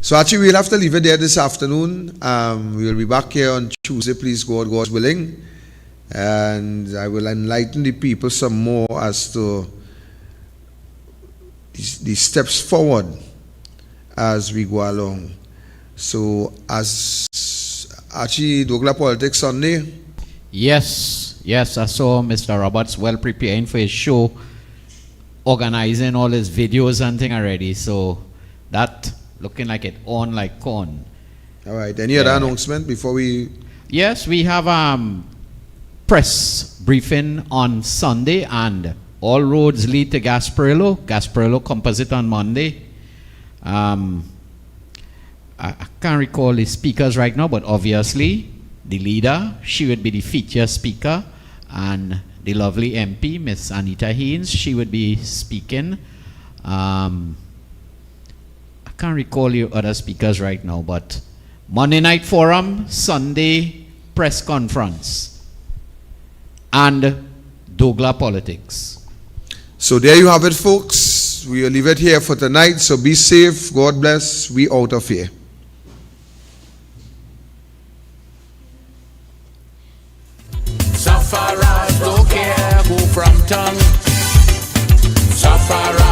So actually, we'll have to leave it there this afternoon. We'll be back here on Tuesday, please God, God's willing. And I will enlighten the people some more as to the steps forward as we go along. So, as Archie Douglas Politics Sunday? Yes, I saw Mr. Roberts well preparing for his show, organizing all his videos and thing already. So, that looking like it on like corn. All right. Any other announcement before we? Yes, we have press briefing on Sunday, and all roads lead to Gasparillo. Gasparillo Composite on Monday. I can't recall the speakers right now, but obviously the leader, she would be the feature speaker, and the lovely MP, Miss Anita Haynes. She would be speaking. I can't recall your other speakers right now, but Monday night forum, Sunday press conference, and Douglas politics. So there you have it, folks. We will leave it here for tonight. So be safe. God bless. We out of here. Sufferers don't care who from tongue. Sufferers